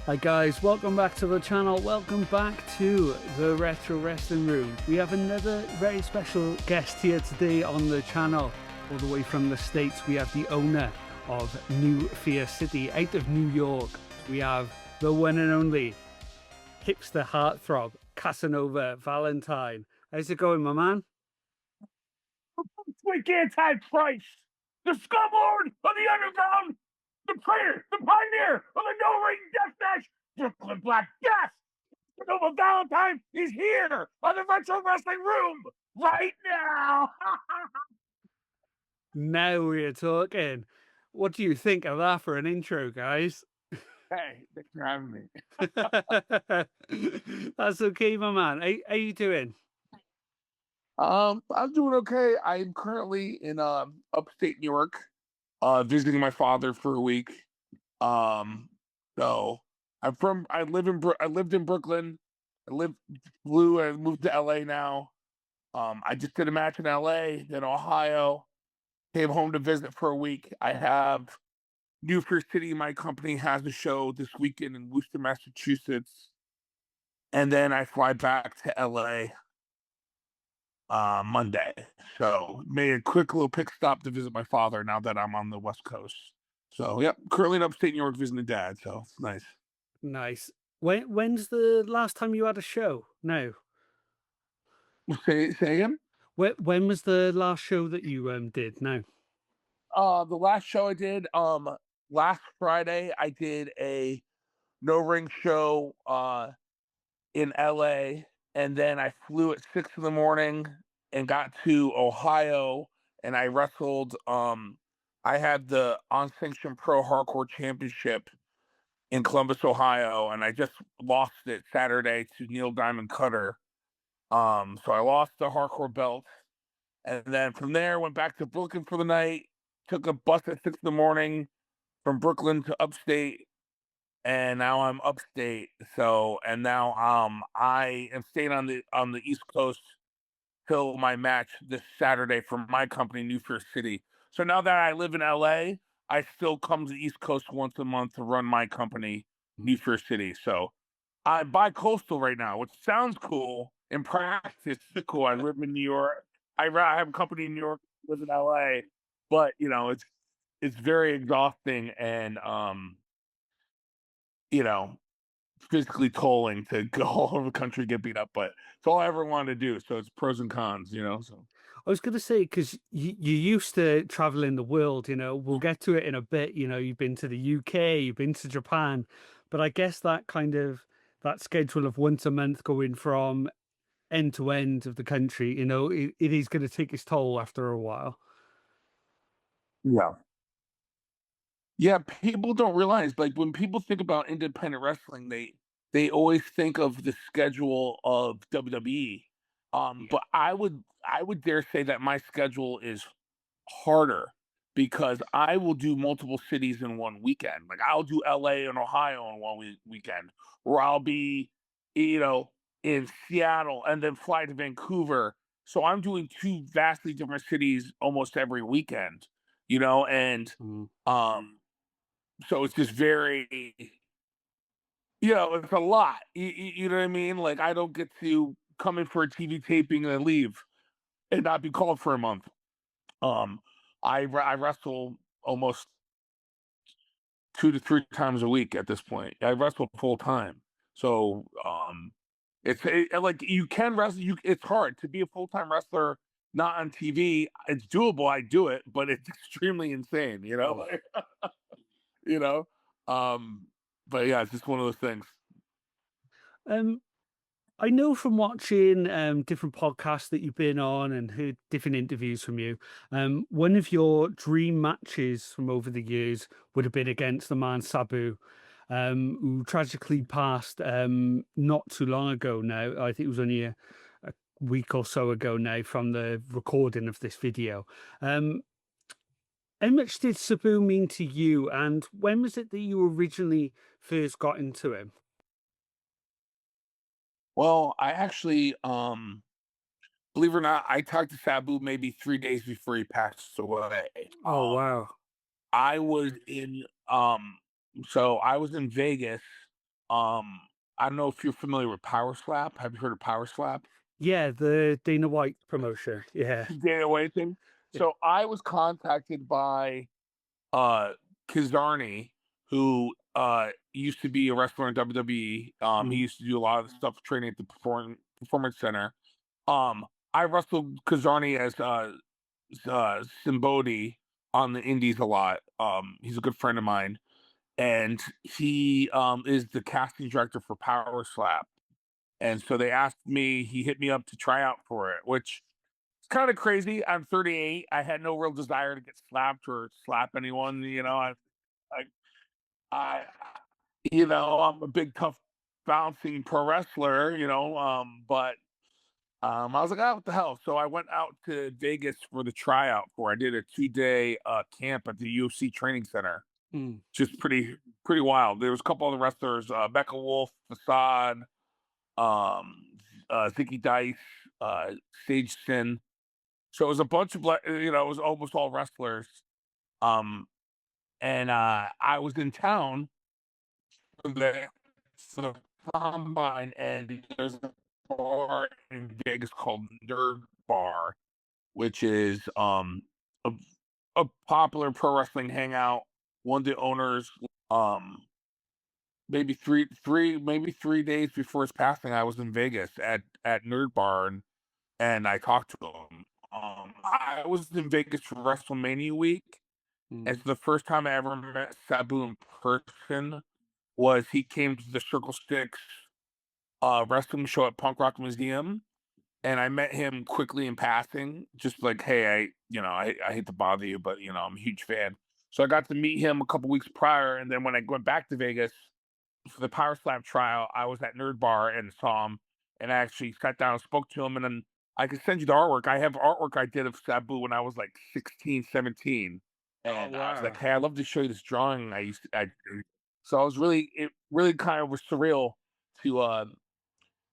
Hi guys, welcome back to the channel. Welcome back to the Retro Wrestling Room. We have another very special guest here today on the channel. All the way from the States, we have the owner of New Fear City out of New York. We have the one and only hipster heartthrob, Casanova Valentine. How's it going, my man? Sweet anti-Christ, the scumlord of the underground, the traitor, the pioneer of the no-ring deathmatch, Brooklyn Black Death. Casanova Valentine is here on the Retro Wrestling Room right now. Now we're talking. What do you think of that for an intro, guys? Hey, thanks for having me. That's okay, my man. How you doing? I'm doing okay. I'm currently in upstate New York, visiting my father for a week. Um, so I lived in Brooklyn. I moved to LA now. I just did a match in LA, then Ohio, came home to visit for a week. I have New York City, my company has a show this weekend in Worcester, Massachusetts. And then I fly back to LA Monday. So made a quick little pit stop to visit my father now that I'm on the West Coast. So yep, currently in upstate New York visiting dad. So it's nice. Nice. When's the last time you had a show? No. Say again? When was the last show that you did? No. The last show I did, last Friday, I did a no ring show in LA, and then I flew at 6 in the morning and got to Ohio, and I wrestled. I had the unsanctioned pro hardcore championship in Columbus, Ohio, and I just lost it Saturday to Neil Diamond Cutter. So I lost the hardcore belt, and then from there went back to Brooklyn for the night. Took a bus at 6 in the morning from Brooklyn to upstate, and now I'm upstate. So and now I am staying on the East Coast till my match this Saturday for my company, New Fear City. So now that I live in LA, I still come to the East Coast once a month to run my company, New Fear City. So I'm bi-coastal right now, which sounds cool. In practice, it's cool. I live in New York. I have a company in New York, live in LA, but it's very exhausting and you know, physically tolling to go all over the country get beat up, but it's all I ever wanted to do. So it's pros and cons. So I was going to say, because you used to traveling the world, we'll get to it in a bit. You've been to the UK, you've been to Japan, but I guess that schedule of once a month going from end to end of the country, it is going to take its toll after a while. yeah. Yeah, people don't realize like when people think about independent wrestling, they always think of the schedule of WWE. Yeah. But I would dare say that my schedule is harder because I will do multiple cities in one weekend. Like I'll do LA and Ohio in one weekend, or I'll be, you know, in Seattle and then fly to Vancouver. So I'm doing two vastly different cities almost every weekend, and Mm. um so it's just very, it's a lot. You know what I mean? Like I don't get to come in for a TV taping and then leave and not be called for a month. Um, I wrestle almost 2 to 3 times a week at this point. I wrestle full time, so like you can wrestle. It's hard to be a full time wrestler not on TV. It's doable. I do it, but it's extremely insane. Oh. You know. Um, but yeah, it's just one of those things. Um, I know from watching different podcasts that you've been on and heard different interviews from you, one of your dream matches from over the years would have been against the man Sabu, who tragically passed not too long ago now. I think it was only a week or so ago now from the recording of this video. Um, how much did Sabu mean to you, and when was it that you originally first got into him? Well, I actually, believe it or not, I talked to Sabu maybe 3 days before he passed away. Oh, wow. I was in, so I was in Vegas I don't know if you're familiar with Power Slap. Have you heard of Power Slap? Yeah, the Dana White promotion. Yeah. Dana White thing. Yeah. So I was contacted by uh Kazarni, who used to be a wrestler in WWE. He Mm, used to do a lot of the stuff training at the performance center. Um, I wrestled Kazarni as Simbodi on the indies a lot. He's a good friend of mine, and he is the casting director for Power Slap. And so they asked me, he hit me up to try out for it, which is kind of crazy. I'm 38. I had no real desire to get slapped or slap anyone. I, I, I'm a big, tough, bouncing pro wrestler. But I was like, oh, what the hell? So I went out to Vegas for the tryout for. I did a 2-day camp at the UFC training center. mm, Just pretty wild. There was a couple other wrestlers, Becca Wolf, Facade, um, Zicky Dice, Sage Sin. So it was a bunch of it was almost all wrestlers. Um, and I was in town for the combine, and there's a bar in Vegas called Nerd Bar, which is a, a popular pro wrestling hangout. One of the owners, um, maybe maybe 3 days before his passing, I was in Vegas at Nerd Bar, and I talked to him. I was in Vegas for WrestleMania week, and mm, so the first time I ever met Sabu in person was he came to the Circle Six wrestling show at Punk Rock Museum, and I met him quickly in passing, just like, hey, I hate to bother you, but I'm a huge fan. So I got to meet him a couple weeks prior, and then when I went back to Vegas for the Power Slam trial, I was at Nerd Bar and saw him, and I actually sat down and spoke to him, and then I could send you the artwork. I have artwork I did of Sabu when I was like 16, 17. oh, And I was like, wow. hey, I'd love to show you this drawing I so I was it really kind of was surreal to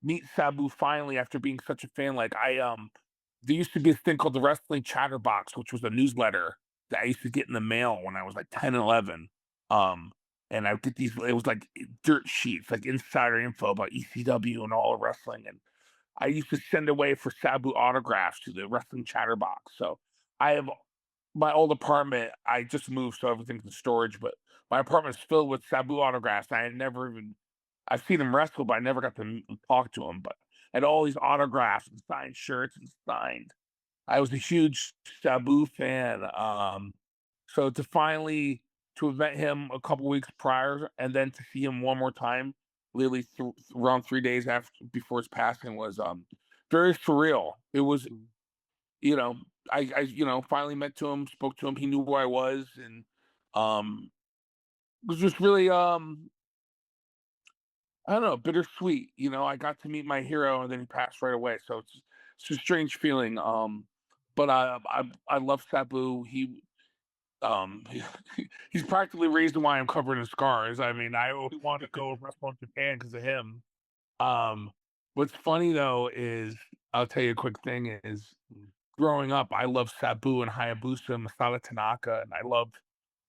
meet Sabu finally after being such a fan. Like there used to be this thing called the Wrestling Chatterbox, which was a newsletter that I used to get in the mail when I was like 10 and 11. Um, and I would get these, it was like dirt sheets, like insider info about ECW and all of wrestling. And I used to send away for Sabu autographs to the Wrestling Chatterbox. So I have my old apartment. I just moved, so everything's in storage, but my apartment is filled with Sabu autographs. I had never even I've seen him wrestle, but I never got to talk to him. But I had all these autographs and signed shirts and signed. I was a huge Sabu fan. So to have met him a couple weeks prior and then to see him one more time, literally around 3 days after before his passing was very surreal. It was, Mm. you know, I finally met to him, spoke to him. He knew who I was, and it was just really I don't know, bittersweet. I got to meet my hero and then he passed right away. So it's a strange feeling. But I love Sabu. Um he, he's practically the reason why I'm covered in scars. I mean, I only want to go wrestle in Japan because of him. Um, what's funny though is I'll tell you a quick thing is Mm. growing up, I loved Sabu and Hayabusa, Masada Tanaka, and I loved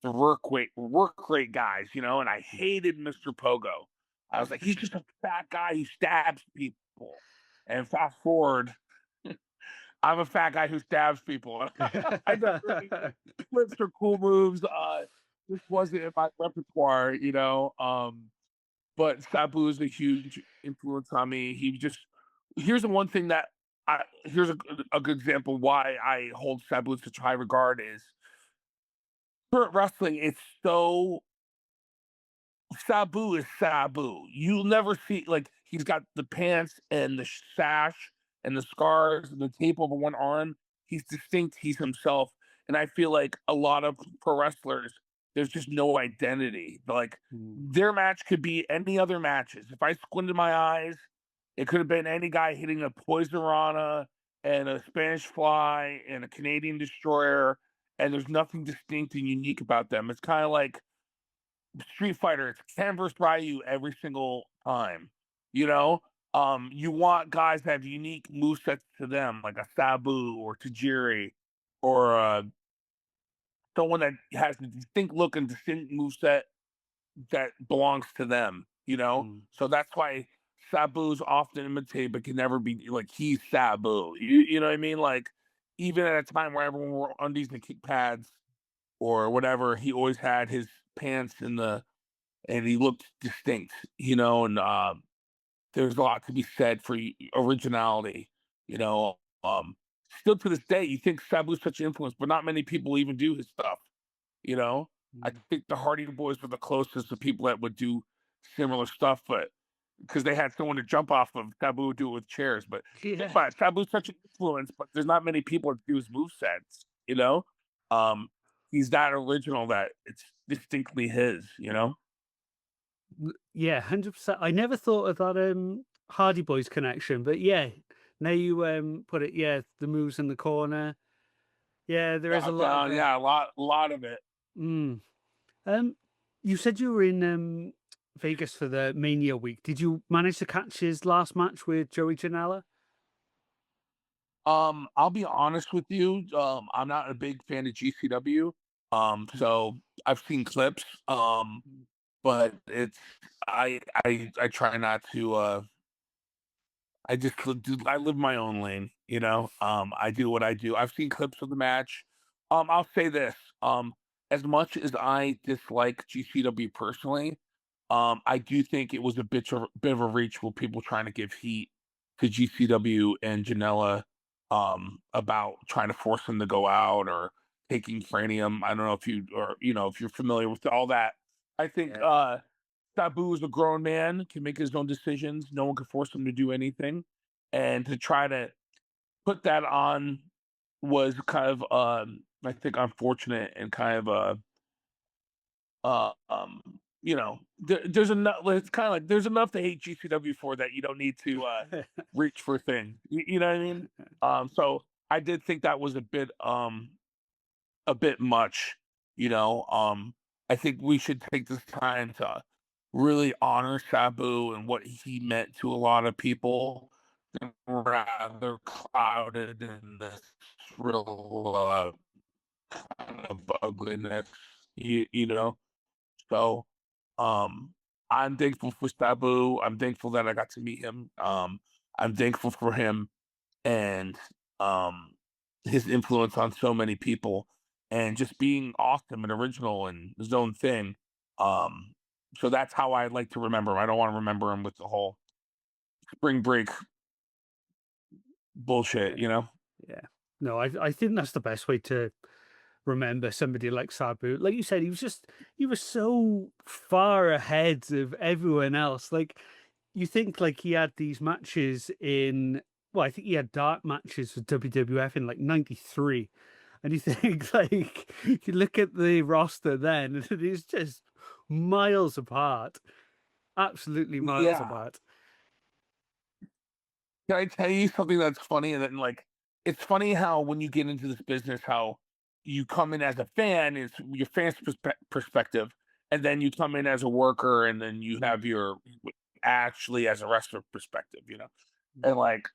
the work rate guys, and I hated Mr. Pogo. I was like, he's just a fat guy who stabs people. And fast forward, I'm a fat guy who stabs people. I don't really flips or cool moves. This wasn't in my repertoire. But Sabu is a huge influence on me. Here's the one thing that here's a good example why I hold Sabu in such high regard is current wrestling. It's so Sabu is Sabu. You'll never see like he's got the pants and the sash and the scars and the tape over one arm. He's distinct. He's himself. And I feel like a lot of pro wrestlers, there's just no identity. Like Mm, their match could be any other matches. If I squinted my eyes, it could have been any guy hitting a poison rana and a Spanish fly and a Canadian destroyer, and there's nothing distinct and unique about them. It's kind of like Street Fighter, it's Ken versus Ryu every single time. You know, you want guys that have unique movesets to them, like a Sabu or Tajiri, or someone that has a distinct look and distinct moveset that belongs to them. you know? Mm. So that's why Sabu's often imitated, but can never be like he's Sabu. You know what I mean? Like even at a time where everyone wore undies and kick pads or whatever, he always had his pants in the and he looked distinct, you know, and there's a lot to be said for originality, you know. Still to this day, you think Sabu's such an influence, but not many people even do his stuff, you know. I Mm. think the Hardy Boys were the closest to people that would do similar stuff, but because they had someone to jump off of, Sabu would do it with chairs. But think Yeah. about it, Sabu's such an influence, but there's not many people that do his movesets, you know. Um, he's that original that it's distinctly his, you know. Yeah, 100%. I never thought of that Hardy Boys connection, but yeah, now you put it, yeah, the moves in the corner. Yeah, there is a Drop lot of down, yeah, a lot of it. mm. Um you said you were in Vegas for the Mania week. Did you manage to catch his last match with Joey Janela? I'll be honest with you. I'm not a big fan of GCW. So I've seen clips. But it's I try not to. I just I live my own lane. You know. I do what I do. I've seen clips of the match. I'll say this. As much as I dislike GCW personally, I do think it was a bit of a reach with people trying to give heat to GCW and Janela about trying to force him to go out or taking cranium. I don't know if you or if you're familiar with all that. I think Yeah. Sabu is a grown man, can make his own decisions. No one can force him to do anything. And to try to put that on was kind of I think unfortunate and kind of uh, um, there's enough. It's kind of like there's enough to hate GCW for that. You don't need to reach for things. You know what I mean? So I did think that was a bit much. You know, I think we should take this time to really honor Sabu and what he meant to a lot of people. Rather clouded in this real kind of ugliness, you know. So, I'm thankful for Sabu. I'm thankful that I got to meet him. I'm thankful for him and um, his influence on so many people, and just being awesome and original and his own thing. Um, so that's how I like to remember him. I don't want to remember him with the whole spring break bullshit, Yeah. you know? Yeah. No, I think that's the best way to remember somebody like Sabu. Like you said, he was so far ahead of everyone else. Like you think like he had these matches in well, I think he had dark matches for WWF in like '93. And you think like you look at the roster then, and it is just miles apart. Absolutely miles Yeah. apart. Can I tell you something that's funny? And then, like, it's funny how when you get into this business, how you come in as a fan, it's your fan's perspective, and then you come in as a worker, and then you Mm, have your actually as a wrestler perspective, mm. and like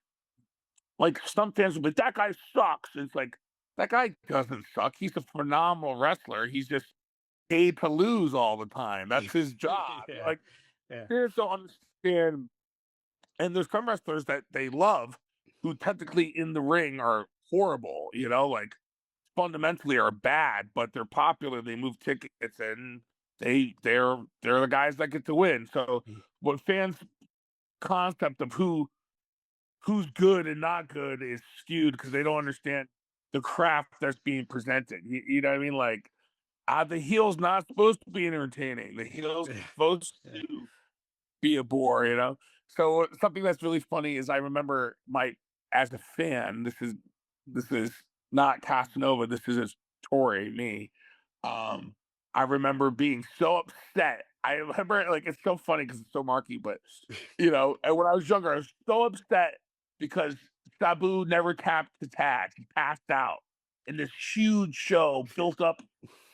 some fans will be, that guy sucks. It's like that guy doesn't suck. He's a phenomenal wrestler. He's just paid to lose all the time. That's his job. Yeah. Like, Yeah. fans don't understand and there's some wrestlers that they love who technically in the ring are horrible, like fundamentally are bad, but they're popular. They move tickets and they're the guys that get to win. So Mm. what fans concept of who's good and not good is skewed because they don't understand the craft that's being presented. You know what I mean? Like the heel's not supposed to be entertaining. The heel's Yeah. supposed Yeah. to be a bore. So something that's really funny is I remember my as a fan, this is not Casanova, this is Tori, me. Um, I remember being so upset. I remember like it's so funny because it's so marky, but and when I was younger, I was so upset because Sabu never tapped the tag. He passed out in this huge show built up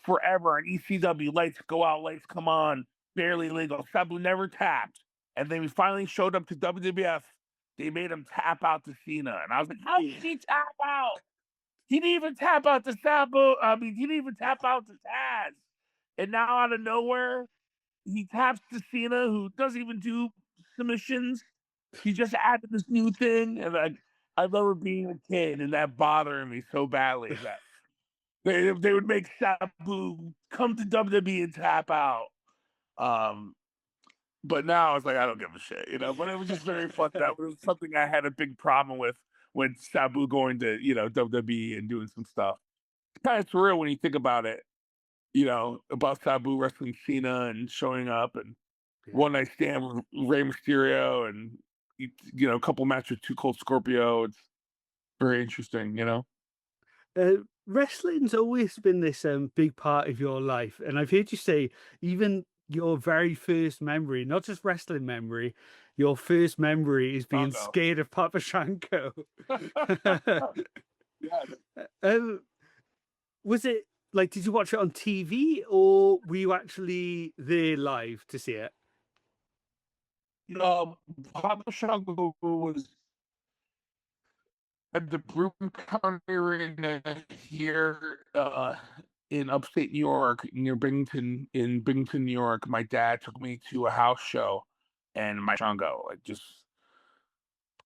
forever on ECW. Lights go out, lights come on, barely legal. Sabu never tapped. And then we finally showed up to WWF. They made him tap out to Cena. And I was like, how did he tap out? He didn't even tap out to Sabu. I mean, he didn't even tap out to Taz. And now out of nowhere, he taps to Cena, who doesn't even do submissions. He just added this new thing, and I remember being a kid and that bothering me so badly that they would make Sabu come to WWE and tap out. Um, but now it's like I don't give a shit, you know. But it was just very fun. That was something I had a big problem with Sabu going to WWE and doing some stuff. It's kind of surreal when you think about it, you know, about Sabu wrestling Cena and showing up and Yeah. one night stand with Rey Mysterio and a couple matches with Too Cold Scorpio. It's very interesting, you know. Wrestling's always been this big part of your life, and I've heard you say even your very first memory, not just wrestling memory, your first memory is being Congo. scared of Papa Shanko. Yeah. um, was it like, did you watch it on TV or were you actually there live to see it? Papa Shango was at the Brewton County Arena here in upstate New York, near Binghamton, in Binghamton, New York. My dad took me to a house show, and my Shango, like just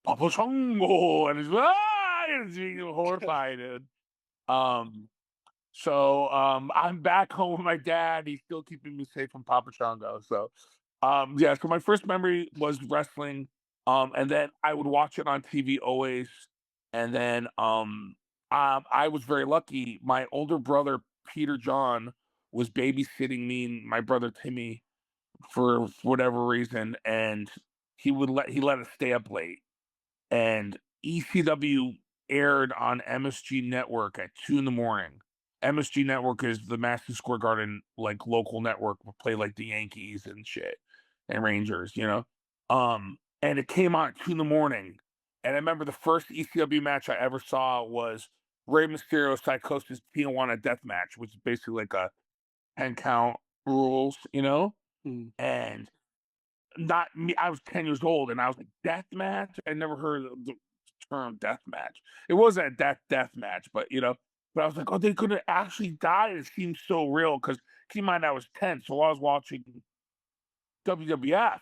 Papa Shango, and it's being horrified, dude. Um, I'm back home with my dad. He's still keeping me safe from Papa Shango. Yeah. So my first memory was wrestling. And then I would watch it on TV always. And then I was very lucky. My older brother Peter John was babysitting me and my brother Timmy for whatever reason, and he let us stay up late, and ECW aired on MSG Network at 2 in the morning. MSG Network is the Madison Square Garden like local network will play like the Yankees and shit and Rangers, you know. And it came on at 2 in the morning. And I remember the first ECW match I ever saw was Rey Mysterio Psychosis Tijuana Death Match, which is basically like a 10 count rules, you know? Mm, And not me, I was 10 years old and I was like, death match? I never heard of the term death match. It wasn't a death match, but but I was like, oh, they could have actually died. It seems so real because keep in mind I was 10, so I was watching WWF,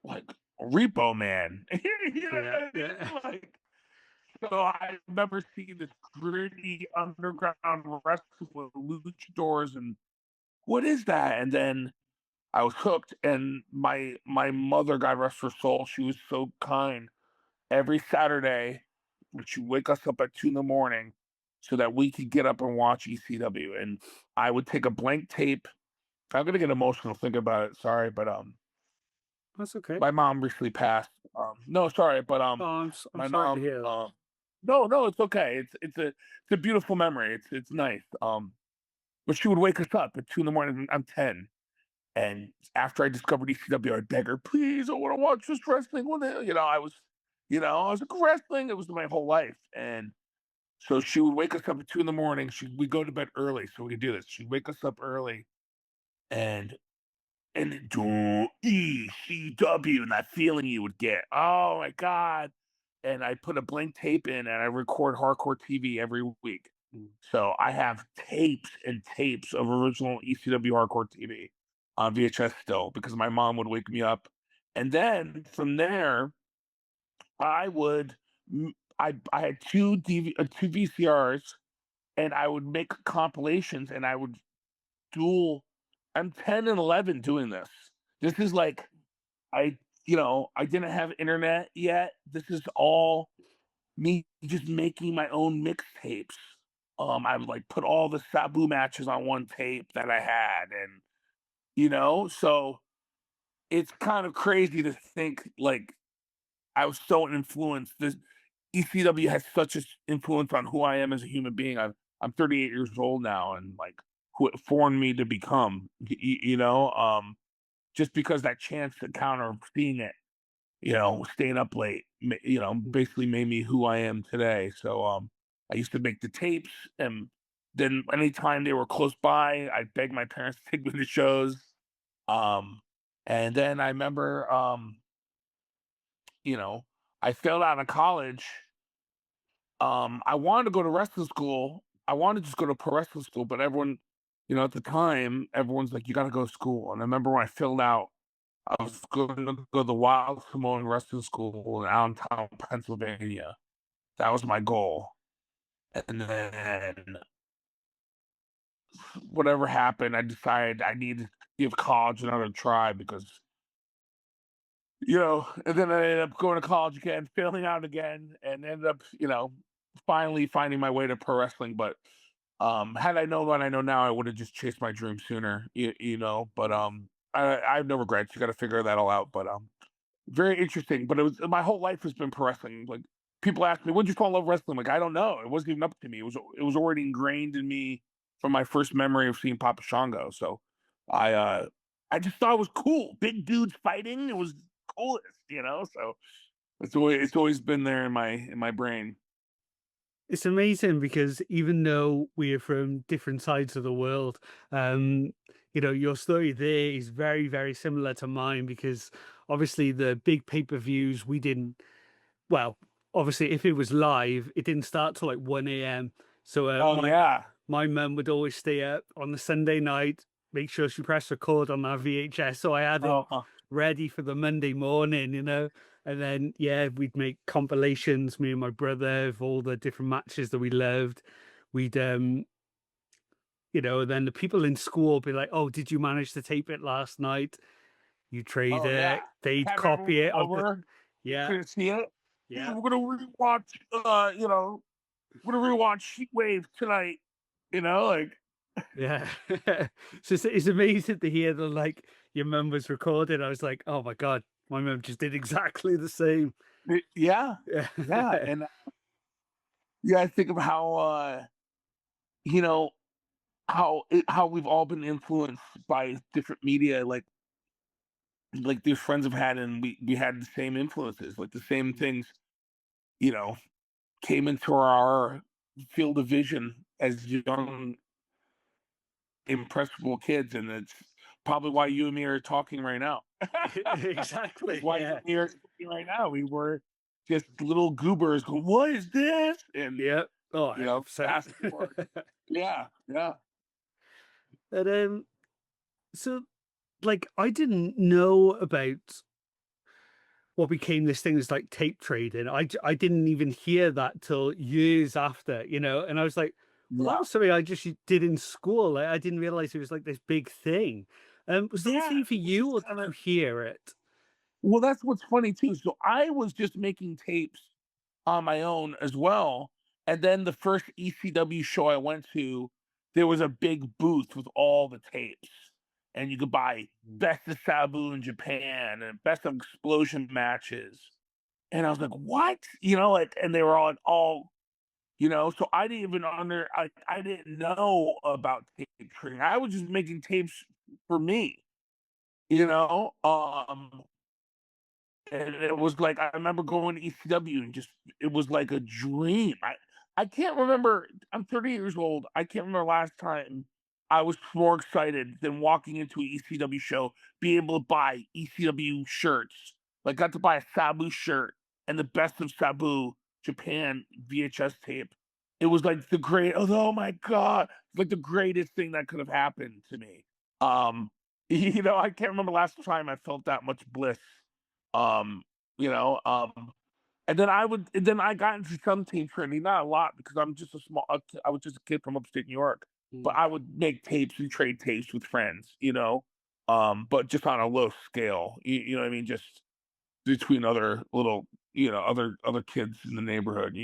like Repo Man. yeah, yeah. Like, so I remember seeing this gritty underground wrestling with luchadors and what is that? And then I was hooked, and my mother, God rest her soul, she was so kind. Every Saturday, she'd wake us up at 2 in the morning so that we could get up and watch ECW. And I would take a blank tape. I'm gonna get emotional thinking about it. Sorry, but That's okay. my mom recently passed. No, sorry, but Oh, I'm my sorry to mom. hear that. No, no, it's okay. It's a beautiful memory. It's nice. But she would wake us up at 2 in the morning. I'm 10. And after I discovered ECW, I'd beg her, please, I want to watch this wrestling. I was like, wrestling. It was my whole life. And so she would wake us up at 2 in the morning. We go to bed early so we could do this. She'd wake us up early and do ECW and that feeling you would get. Oh my God. And I put a blank tape in and I record hardcore TV every week. Mm. So I have tapes and tapes of original ECW hardcore TV on VHS still because my mom would wake me up. And then from there, I would I had two VCRs and I would make compilations and I would dual. I'm 10 and 11 doing this. This is like I I didn't have internet yet. This is all me just making my own mixtapes. I would like put all the Sabu matches on one tape that I had, and so it's kind of crazy to think like I was so influenced. This ECW has such an influence on who I am as a human being. I'm 38 years old now, and like who it formed me to become. Just because that chance encounter of seeing it, staying up late, basically made me who I am today. So, I used to make the tapes, and then anytime they were close by, I'd beg my parents to take me to shows. Um, and then I remember, you know, I failed out of college. I wanted to go to wrestling school. I wanted to just go to pro wrestling school, but everyone, at the time, everyone's like, "You gotta go to school." And I remember when I filled out, I was going to go to the Wild Samoan Wrestling School in Allentown, Pennsylvania. That was my goal. And then whatever happened, I decided I needed to give college another try because, and then I ended up going to college again, failing out again, and ended up, finally finding my way to pro wrestling. But had I known what I know now, I would have just chased my dream sooner, But I have no regrets. You got to figure that all out. But very interesting. But it was my whole life has been pro wrestling. Like people ask me, "When did you fall in love with wrestling?" Like I don't know. It wasn't even up to me. It was already ingrained in me from my first memory of seeing Papa Shango. So I uh I just thought it was cool. Big dudes fighting. It was coolest. So it's always been there in my brain. It's amazing because even though we are from different sides of the world, um, your story there is very, very similar to mine because obviously the big pay-per-views we didn't, well, obviously if it was live, it didn't start till like 1 a.m. So Oh yeah. my mum would always stay up on the Sunday night, make sure she pressed record on that VHS. So I had it Oh, ready for the Monday morning. And then, yeah, we'd make compilations, me and my brother, of all the different matches that we loved. We'd, then the people in school would be like, "Oh, did you manage to tape it last night?" You trade oh yeah. it, they'd Have everyone copy it of the, over. yeah, Couldn't see it. Hey, yeah. we're gonna rewatch. We're gonna rewatch Heat Wave tonight. Like Yeah. So it's amazing to hear that like your mum was recording. I was like, oh my God, my mum just did exactly the same. yeah, Yeah. yeah, and yeah, I think of how you know how we've all been influenced by different media, like these friends have had, and we had the same influences, like the same things, you know, came into our field of vision as young, impressionable kids, and it's probably why you and me are talking right now. It's Exactly. why you Yeah. and me are talking right now. We were just little goobers going, "What is this?" And Yeah. Oh, 100%. fast forward. Yeah, yeah. And so like I didn't know about what became this thing is like tape trading. I didn't even hear that till years after. And I was like, well, that Yeah. was something I just did in school. Like, I didn't realize it was like this big thing. Was that a Yeah, thing for which you, is or did you kinda hear it? well, that's what's funny too. So I was just making tapes on my own as well, and then the first ECW show I went to, there was a big booth with all the tapes, and you could buy Best of Sabu in Japan and Best of Explosion matches, and I was like, "What?" And they were so I didn't even I didn't know about tape trading. I was just making tapes for me, you know? And it was like I remember going to ECW and just it was like a dream. I can't remember. I'm 30 years old. I can't remember last time I was more excited than walking into an ECW show, being able to buy ECW shirts. Like got to buy a Sabu shirt and the Best of Sabu Japan VHS tape. It was like oh my god, it's like the greatest thing that could have happened to me. Um, I can't remember last time I felt that much bliss. Um, you know, and then I got into some team training, not a lot because I was just a kid from upstate New York, but Mm. I would make tapes and trade tapes with friends, but just on a low scale. You know what I mean? Just between other little, other kids in the neighborhood.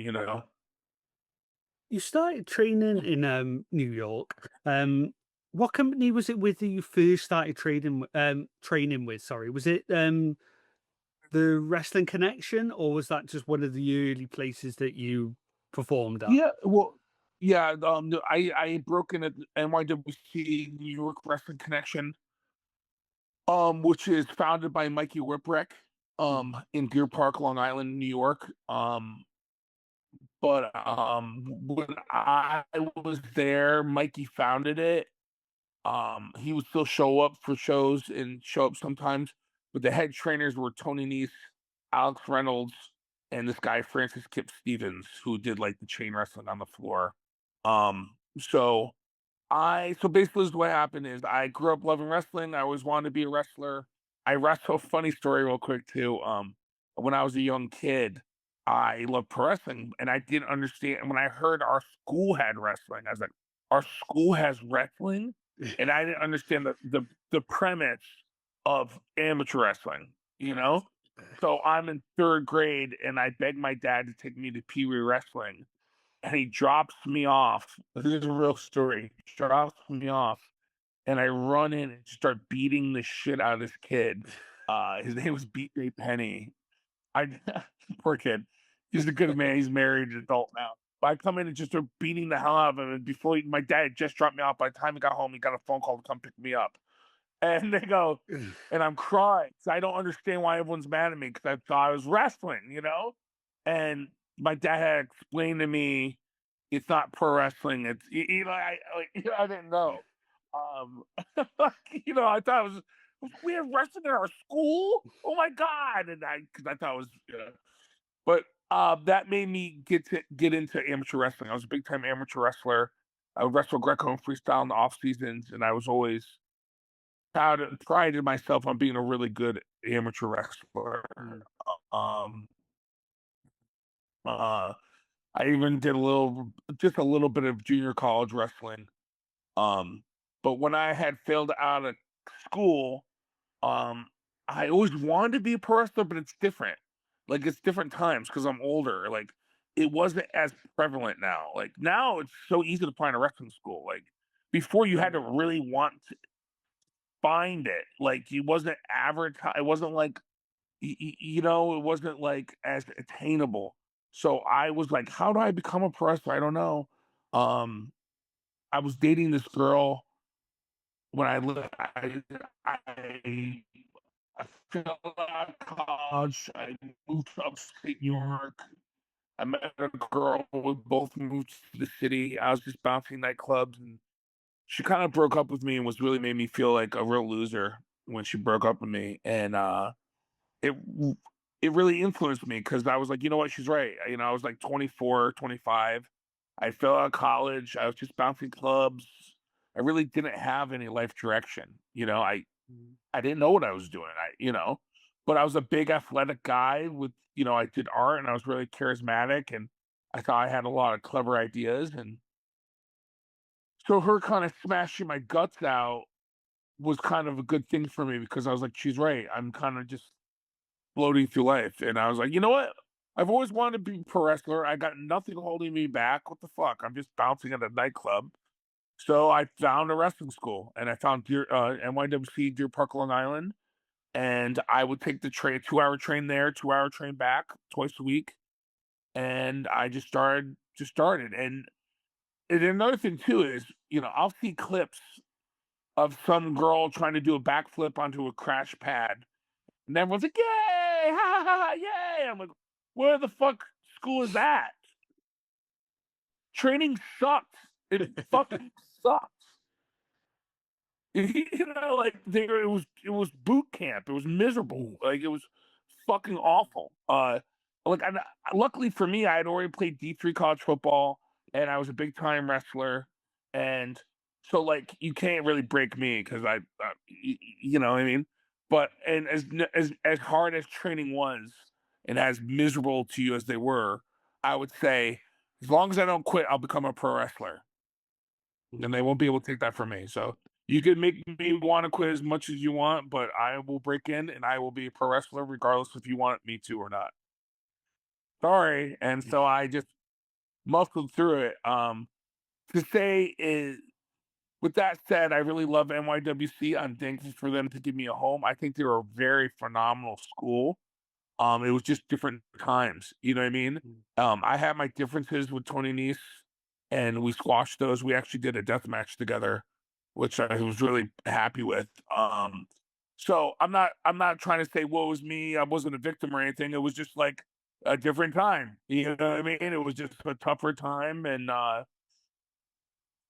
You started training in New York. What company was it with that you first started training with? Sorry, was it the Wrestling Connection, or was that just one of the early places that you performed at? Yeah, well, yeah. No, I broke in at NYWC, New York Wrestling Connection, which is founded by Mikey Whipwreck, Mm. in Deer Park, Long Island, New York. But when I was there, Mikey founded it. He would still show up for shows and show up sometimes, but the head trainers were Tony Nese, Alex Reynolds, and this guy Francis Kip Stevens, who did like the chain wrestling on the floor. So So basically this is what happened is I grew up loving wrestling. I always wanted to be a wrestler. I wrestle funny story real quick too. When I was a young kid, I loved pro wrestling and I didn't understand when I heard our school had wrestling, I was like, our school has wrestling? And I didn't understand the premise of amateur wrestling, you know? So I'm in third grade and I begged my dad to take me to Pee Wee Wrestling and he drops me off. This is a real story. He drops me off, and I run in and start beating the shit out of this kid. His name was BJ Penny. I poor kid. He's a good man. He's married, adult now. But I come in and just start beating the hell out of him. And my dad had just dropped me off. By the time he got home, he got a phone call to come pick me up. And they go, and I'm crying. 'Cause I don't understand why everyone's mad at me because I thought I was wrestling, you know? And my dad had explained to me it's not pro wrestling. It's I didn't know. Um, I thought it was we have wrestling in our school. Oh my god! And because I thought it was, but that made me get into amateur wrestling. I was a big time amateur wrestler. I would wrestle Greco and freestyle in the off seasons, and I was always prided myself on being a really good amateur wrestler. Mm. Um, uh, I even did just a little bit of junior college wrestling. Um, but when I had failed out of school, um, I always wanted to be a pro wrestler, but it's different. Like it's different times because I'm older. Like it wasn't as prevalent now. Like now it's so easy to find a wrestling school. Like before you had to really want to find it. Like it wasn't advertised. It wasn't like it wasn't like as attainable. So I was like, how do I become a pro wrestler? I don't know. Um, I was dating this girl when I lived. I I fell out of college. I moved to upstate New York. I met a girl. We both moved to the city. I was just bouncing nightclubs, and she kind of broke up with me and was really made me feel like a real loser when she broke up with me. And it it really influenced me because I was like, you know what, she's right. I was like 24, 25. I fell out of college. I was just bouncing clubs. I really didn't have any life direction. Mm. I didn't know what I was doing. But I was a big athletic guy I did art and I was really charismatic and I thought I had a lot of clever ideas. And so her kind of smashing my guts out was kind of a good thing for me because I was like, she's right. I'm kind of just floating through life. And I was like, you know what? I've always wanted to be a pro wrestler. I got nothing holding me back. What the fuck? I'm just bouncing at a nightclub. So I found a wrestling school and I found NYWC Deer Park, Long Island. And I would take the 2-hour train there, 2-hour train back twice a week. And I just started. And another thing too is, I'll see clips of some girl trying to do a backflip onto a crash pad. And everyone's like, yay, ha ha ha, yay. I'm like, where the fuck school is that? Training sucks. It fucking sucks. Like it was boot camp. It was miserable. Mm. Like it was fucking awful. Luckily for me, I had already played D3 college football, and I was a big time wrestler, and so like you can't really break me because you know what I mean. But and as hard as training was, and as miserable to you as they were, I would say as long as I don't quit, I'll become a pro wrestler and they won't be able to take that from me. So you can make me want to quit as much as you want, but I will break in and I will be a pro wrestler regardless if you want me to or not. Sorry. And so I just muscled through it. To say is with that said, I really love NYWC. I'm thankful for them to give me a home. I think they're a very phenomenal school. It was just different times, you know what I mean? Mm. I had my differences with Tony Nese, and we squashed those. We actually did a death match together, which I was really happy with. So I'm not trying to say woe was me. I wasn't a victim or anything. It was just like a different time. You know what I mean? It was just a tougher time, and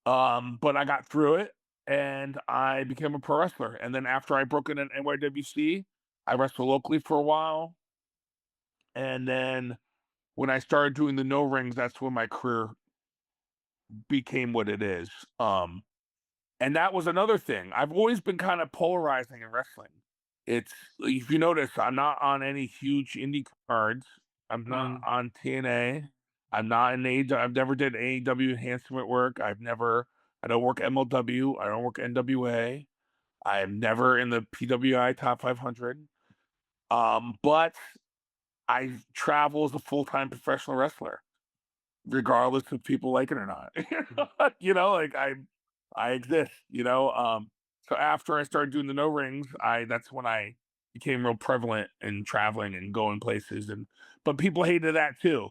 but I got through it, and I became a pro wrestler. And then after I broke in at NYWC, I wrestled locally for a while. And then when I started doing the no rings, that's when my career became what it is. And that was another thing. I've always been kind of polarizing in wrestling. It's if you notice, I'm not on any huge indie cards. I'm not Mm. on TNA. I'm not in AEW. I've never did AEW enhancement work. I don't work MLW. I don't work NWA. I'm never in the PWI top 500. But I travel as a full-time professional wrestler, regardless if people like it or not. Mm. Like I exist, So after I started doing the no rings, I that's when I became real prevalent in traveling and going places, and but people hated that too.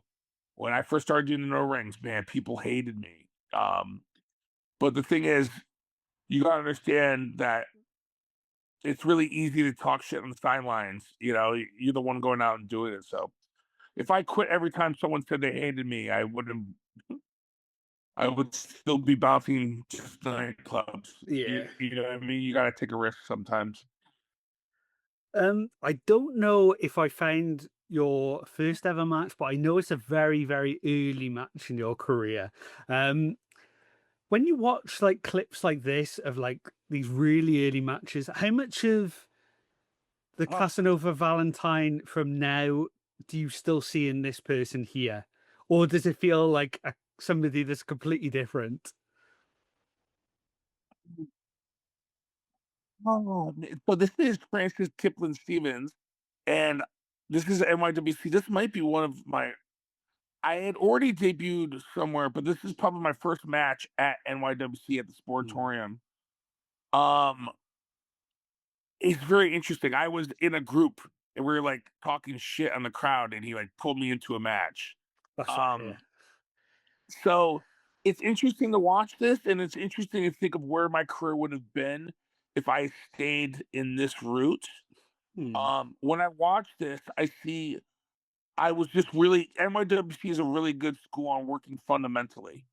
When I first started doing the no rings, man, people hated me. But the thing is, you gotta understand that it's really easy to talk shit on the sidelines. You're the one going out and doing it. So if I quit every time someone said they hated me, I would still be bouncing just nightclubs. Yeah. You know what I mean? You gotta take a risk sometimes. I don't know if I found your first ever match, but I know it's a very, very early match in your career. Um, when you watch like clips like this of like these really early matches, how much of the Uh, Casanova Valentine from now do you still see in this person here? Or does it feel like somebody that's completely different? so this is Francis Kipling Stevens, and this is NYWC. This might be one of my. I had already debuted somewhere, but this is probably my first match at NYWC at the Mm, Sportatorium. Um, it's very interesting. I was in a group and we were like talking shit on the crowd, and he like pulled me into a match. that's right, Um, yeah. So it's interesting to watch this, and it's interesting to think of where my career would have been if I stayed in this route. Mm, When I watch this, I see I was just really NYWC is a really good school on working fundamentally.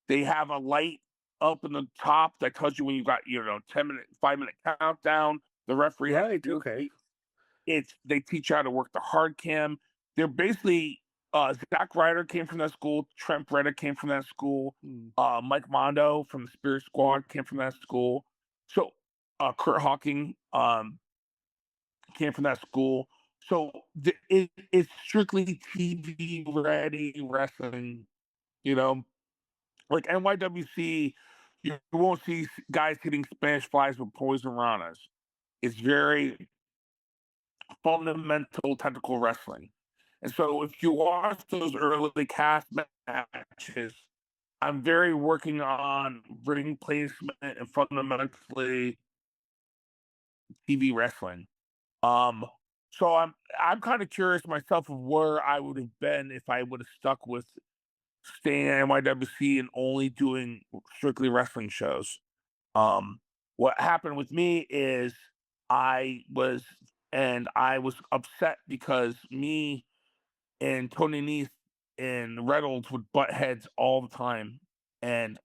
They have a light up in the top that tells you when you got 10-minute, 5-minute countdown. The referee has right, to okay. indicate they teach you how to work the hard cam. They're basically Zack Ryder came from that school, Trent Beretta came from that school, Mm, Mike Mondo from the Spirit Squad came from that school. So Kurt Hawking came from that school. So it's strictly TV ready wrestling, you know. Like NYWC, you won't see guys hitting Spanish flies with poison ranas. It's very fundamental technical wrestling. And so if you watch those early cast matches, I'm very working on ring placement and fundamentally TV wrestling. Um, so I'm kind of curious myself of where I would have been if I would have stuck with staying at NYWC and only doing strictly wrestling shows. What happened with me is I was I was upset because me and Tony Nese and Reynolds would butt heads all the time, and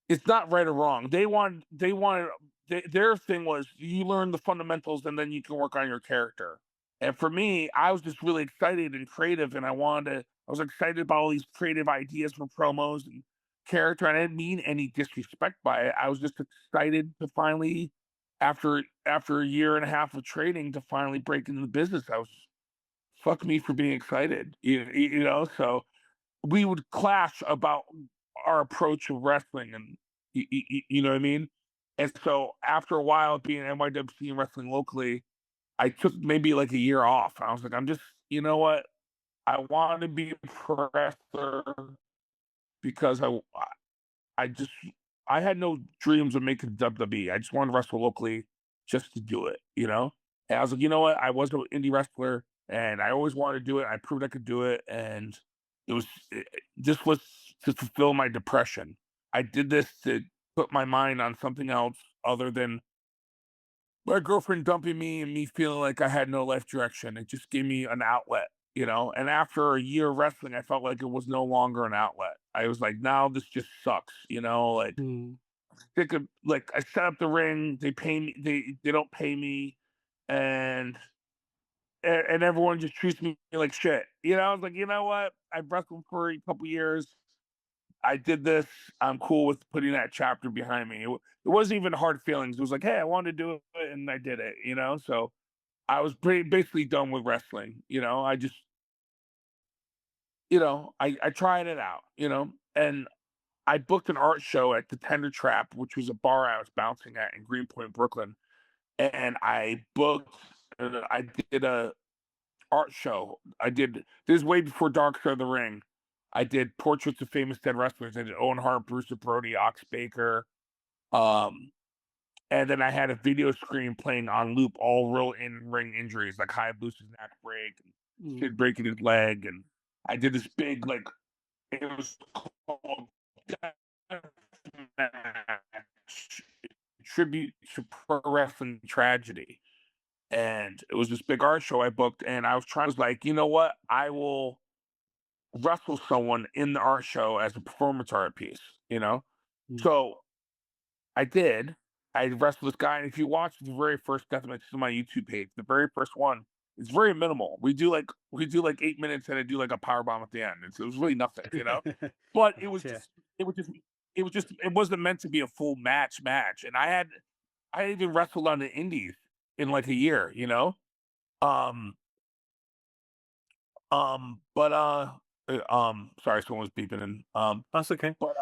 it's not right or wrong. Their thing was you learn the fundamentals and then you can work on your character. And for me, I was just really excited and creative, and I was excited about all these creative ideas for promos and character. And I didn't mean any disrespect by it. I was just excited to finally, after a year and a half of training, to finally break into the business. I was fuck me for being excited, So we would clash about our approach of wrestling, and you know what I mean. And so after a while being NYWC and wrestling locally, I took maybe like a year off. I was like, I'm just, you know what? I want to be a pro wrestler because I just I had no dreams of making WWE. I just wanted to wrestle locally just to do it. And I was like, you know what? I was an indie wrestler and I always wanted to do it. I proved I could do it, and it was this was to fulfill my depression. I did this to put my mind on something else other than my girlfriend dumping me and me feeling like I had no life direction. It just gave me an outlet. And after a year of wrestling, I felt like it was no longer an outlet. I was like, now this just sucks. Like mm, like I set up the ring, they pay me, they don't pay me, and and everyone just treats me like shit. I was like, you know what? I've wrestled for a couple years. I did this. I'm cool with putting that chapter behind me. It wasn't even hard feelings. It was like, hey, I wanted to do it, and I did it. So I was basically done with wrestling. I just, I tried it out. And I booked an art show at the Tender Trap, which was a bar I was bouncing at in Greenpoint, Brooklyn, and I did a art show. I did this way before Dark Side of the Ring. I did portraits of famous dead wrestlers. I did Owen Hart, Brewster Brody, Ox Baker, um, and then I had a video screen playing on loop all real in ring injuries like Hayabussa's neck break and Mm. Sid breaking his leg, and I did this big like it was called tribute to pro wrestling tragedy. And it was this big art show I booked, and I was like, you know what? I will wrestle someone in the art show as a performance art piece, you know? Mm. So I did. I wrestled this guy, and if you watch the very first death match on my YouTube page, the very first one, it's very minimal. We do like 8 minutes, and I do like a power bomb at the end. It was really nothing. But Yeah. it wasn't meant to be a full match. And I even wrestled on the indies in like a year. Um, sorry, someone was beeping in. That's okay. But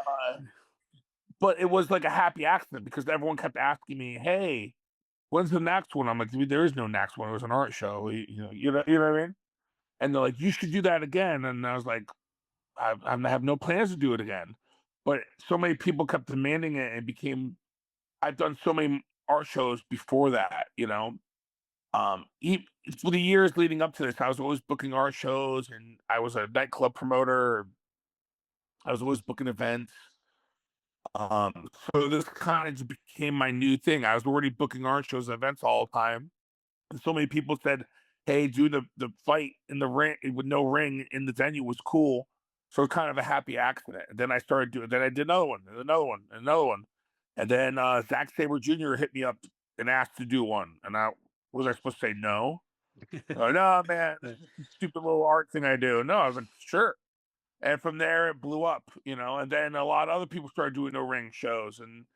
but it was like a happy accident because everyone kept asking me, "Hey, when's the next one?" I'm like, "Dude, there is no next one. It was an art show. You know what I mean?" And they're like, "You should do that again." And I was like, I have no plans to do it again." But so many people kept demanding it, and it became. I've done so many art shows before that. For the years leading up to this, I was always booking art shows, and I was a nightclub promoter. I was always booking events. So this kind of just became my new thing. I was already booking art shows and events all the time. And so many people said, "Hey, dude, the fight in the ring with no ring in the venue was cool." So it's kind of a happy accident. And then I started doing. Then I did another one, and another one, and another one. And then Zack Sabre Jr. hit me up and asked to do one. And I was I supposed to say no? Oh no, man, Yeah. this is a stupid little art thing I do. No, I was like, sure. And from there it blew up. And then a lot of other people started doing no ring shows, and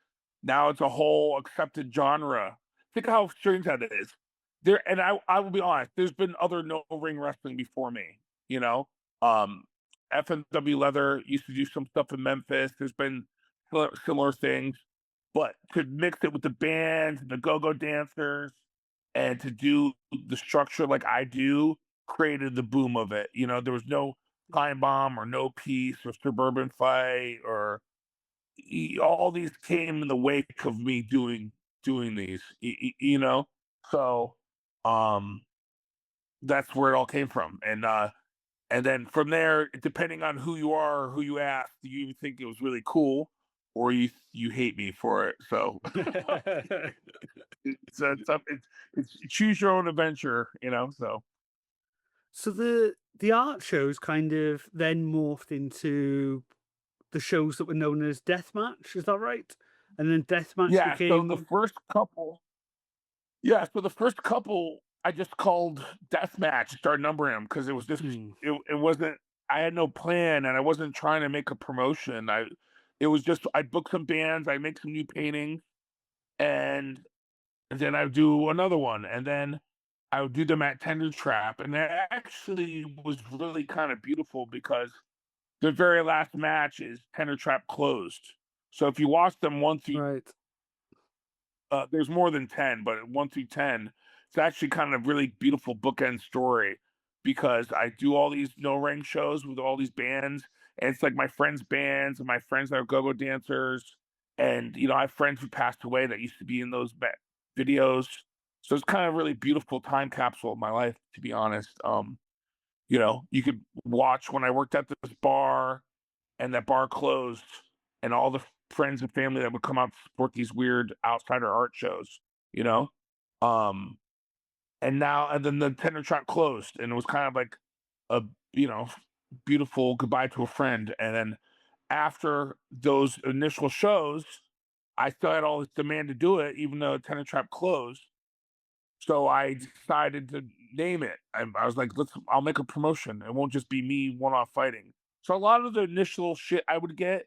now it's a whole accepted genre. Think how strange that is. And I will be honest, there's been other no ring wrestling before me, you know. Um FMW Leather used to do some stuff in Memphis. There's been similar things, but to mix it with the bands and the go-go dancers and to do the structure like I do created the boom of it. There was no Time Bomb or No Peace or Suburban Fight or all these came in the wake of me doing these. So um that's where it all came from. And then from there, depending on who you are or who you ask, you think it was really cool or you hate me for it. So it's choose your own adventure. So So the art shows kind of then morphed into the shows that were known as deathmatch, is that right? And then deathmatch yeah, became so the first couple I just called deathmatch, started numbering them because it was just mm, it wasn't I had no plan and I wasn't trying to make a promotion. It was just I'd book some bands, I'd make some new paintings, and then I'd do another one, and then I would do them at Tender Trap, and that actually was really kind of beautiful because the very last match is Tender Trap closed. So if you watch them one through right. there's more than 10, but 1 through 10, it's actually kind of really beautiful bookend story because I do all these no ring shows with all these bands, and it's like my friends' bands and my friends that are go-go dancers, and I have friends who passed away that used to be in those videos. So it's kind of really beautiful time capsule of my life, to be honest. You could watch when I worked at this bar and that bar closed, and all the friends and family that would come out to support these weird outsider art shows, you know? Um, and then the tender track closed, and it was kind of like a, you know, beautiful goodbye to a friend. And then after those initial shows, I still had all this demand to do it, even though Tender Trap closed. So I decided to name it. I was like, I'll make a promotion. It won't just be me one off fighting. So a lot of the initial shit I would get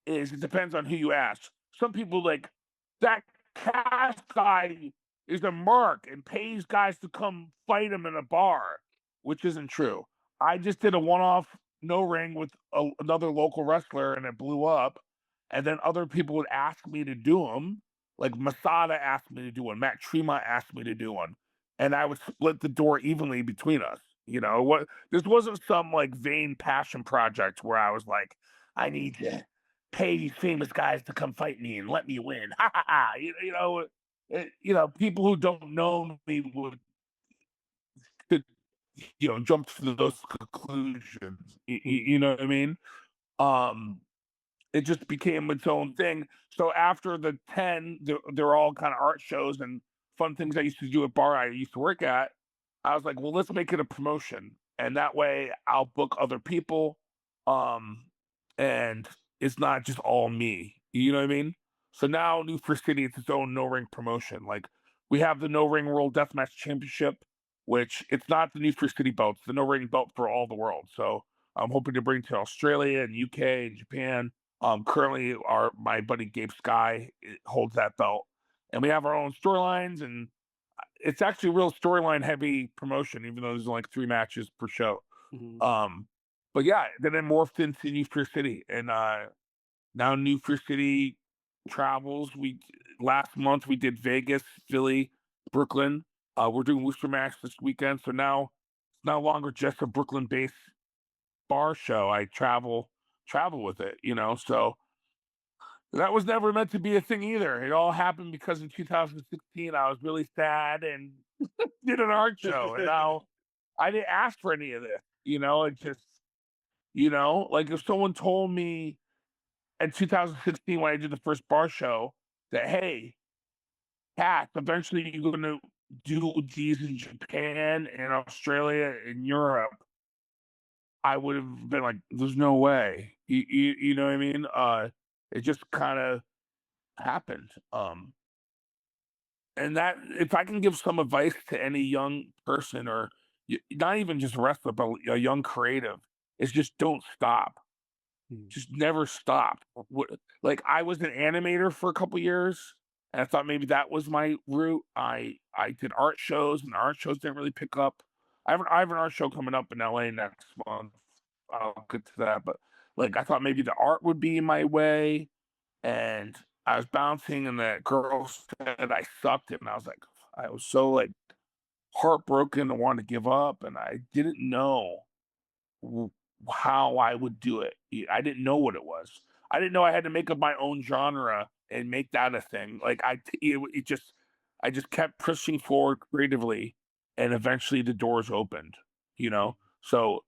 is it depends on who you ask. Some people like that Cass guy is a mark and pays guys to come fight him in a bar, which isn't true. I just did a one-off no ring with another local wrestler and it blew up. And then other people would ask me to do them. Like Masada asked me to do one, Matt Tremont asked me to do one, and I would split the door evenly between us. You know what? This wasn't some like vain passion project where I was like, I need to pay these famous guys to come fight me and let me win. Ha ha ha. People who don't know me would could, jump to those conclusions. Mm, You know what I mean? Um, it just became its own thing. So after the 10, they're all kind of art shows and fun things I used to do at bar I used to work at. I was like, well, let's make it a promotion. And that way I'll book other people. Um, and it's not just all me. You know what I mean? So now New First City, it's its own no ring promotion. Like we have the No Ring World Deathmatch Championship, which it's not the New First City belt, it's the no ring belt for all the world. So I'm hoping to bring to Australia and UK and Japan. Currently, our my buddy Gabe Sky holds that belt, and we have our own storylines, and it's actually a real storyline heavy promotion, even though there's only like 3 matches per show. mhm, Um, but yeah, then it morphed into New Fear City, and now New Fear City travels. We last month we did Vegas, Philly, Brooklyn. We're doing Worcester Max this weekend, so now it's no longer just a Brooklyn-based bar show. I travel with it, so that was never meant to be a thing either. It all happened because in 2016 I was really sad and did an art show, and now I didn't ask for any of this. It just, like if someone told me in 2016 when I did the first bar show that, hey, Kat, eventually you're going to do these in Japan and Australia and Europe, I would have been like, there's no way. You know what I mean? It just kind of happened. And that if I can give some advice to any young person or not even just wrestler, but a young creative, is just don't stop. mm, Just never stop. Like I was an animator for a couple years, and I thought maybe that was my route. I did art shows, and art shows didn't really pick up. I have an art show coming up in LA next month. I'll get to that, but like I thought maybe the art would be my way, and I was bouncing, and the girl said I sucked it, and I was like, I was so like heartbroken and wanted to give up, and I didn't know w- how I would do it. I didn't know what it was. I didn't know I had to make up my own genre and make that a thing. Like I just kept pushing forward creatively, and eventually the doors opened. You mm, know, so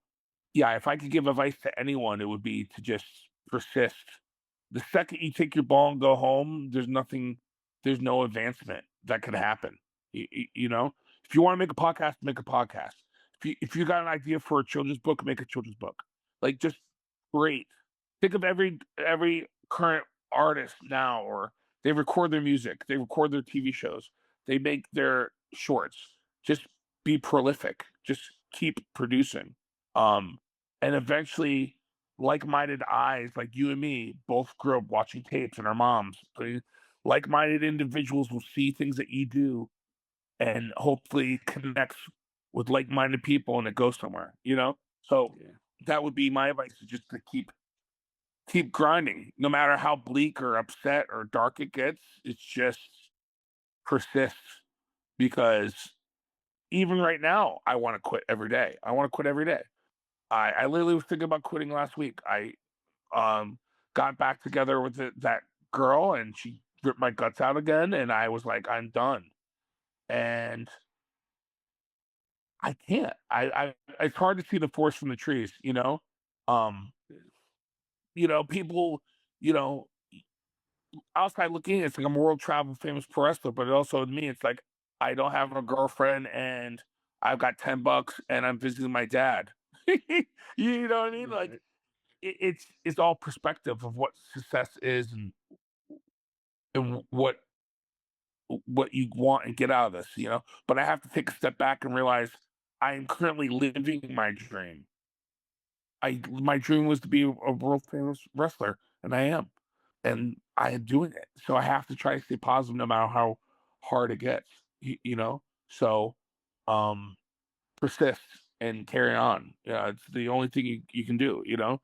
yeah, if I could give advice to anyone, it would be to just persist. The second you take your ball and go home, there's no advancement that could happen. If you want to make a podcast, make a podcast. If you got an idea for a children's book, make a children's book. Like just great. Think of every current artist now, or they record their music, they record their TV shows, they make their shorts. Just be prolific. Just keep producing. Um, and eventually like-minded eyes like you and me both grew up watching tapes and our moms. Like-minded individuals will see things that you do and hopefully connects with like-minded people and it goes somewhere. So yeah. that would be my advice is just to keep grinding, no matter how bleak or upset or dark it gets. It's just persist because even right now, I want to quit every day. I want to quit every day. I literally was thinking about quitting last week. I um got back together with that girl and she ripped my guts out again and I was like, I'm done. And I can't. I it's hard to see the forest from the trees. Um, people, you know, outside looking, it's like I'm a world travel famous pro wrestler, but also to me, it's like I don't have a girlfriend and I've got $10 and I'm visiting my dad. You know what I mean? Like Right. it's all perspective of what success is and what you want and get out of this. But I have to take a step back and realize I am currently living my dream. My dream was to be a world famous wrestler, and I am. and I am doing it. So I have to try to stay positive no matter how hard it gets, you know? So, um, persist and carry on. Yeah, it's the only thing you can do, you know?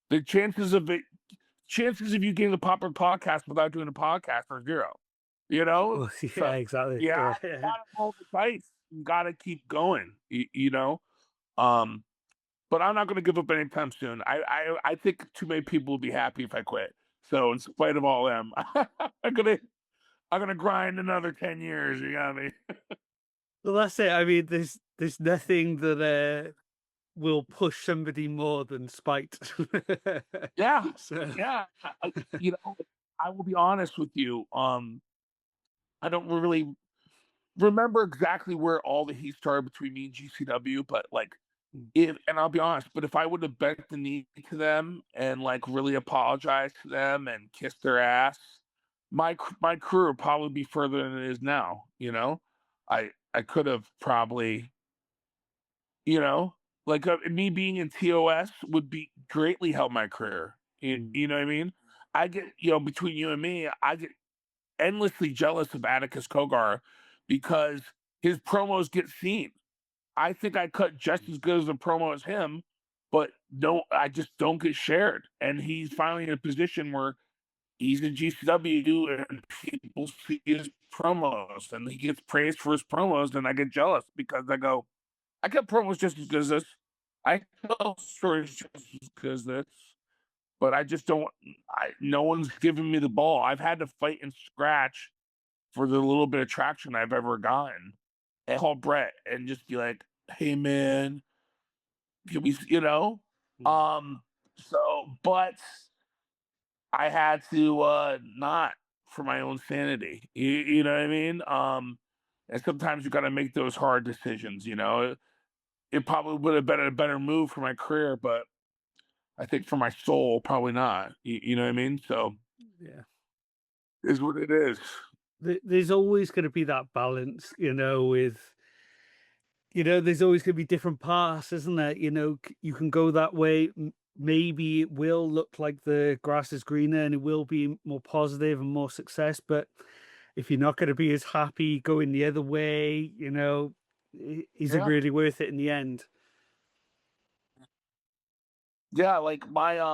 The chances of you getting the popular podcast without doing a podcast are 0, you know? Well, So yeah, exactly. yeah, Yeah, you yeah. gotta roll the dice. You gotta keep going, you know? Um, but I'm not gonna give up anytime soon. I think too many people will be happy if I quit. So in spite of all them, I'm gonna I'm gonna grind another 10 years, you got me? Well, that's it. I mean, there's nothing that will push somebody more than spite. Yeah, So, yeah. You know, I will be honest with you. I don't really remember exactly where all the heat started between me and GCW, but like mm, if and I'll be honest, but if I would have bent the knee to them and like really apologized to them and kissed their ass, my career would probably be further than it is now. You know, I could have probably, you know, like me being in TOS would be greatly help my career. mm, You know what I mean? I get, you know, between you and me, I get endlessly jealous of Atticus Kogar because his promos get seen. I think I cut just as good as a promo as him, but no, I just don't get shared. And he's finally in a position where he's in GCW and people see his promos and he gets praised for his promos. And I get jealous because I go, I got promos just as good as this. I tell stories just as good as this, but I just don't. No one's giving me the ball. I've had to fight and scratch for the little bit of traction I've ever gotten, and call Brett and just be like, "Hey, man, can we?" You know. mm. Um. But I had to not for my own sanity. You know what I mean? And sometimes you got to make those hard decisions. You know, it probably would have been a better move for my career, but I think for my soul, probably not. You know what I mean? So Yeah. is what it is. There's always going to be that balance, with there's always going to be different paths, isn't there? You can go that way. Maybe it will look like the grass is greener and it will be more positive and more success. But if you're not going to be as happy going the other way, is it Yeah. really worth it in the end? Yeah, like I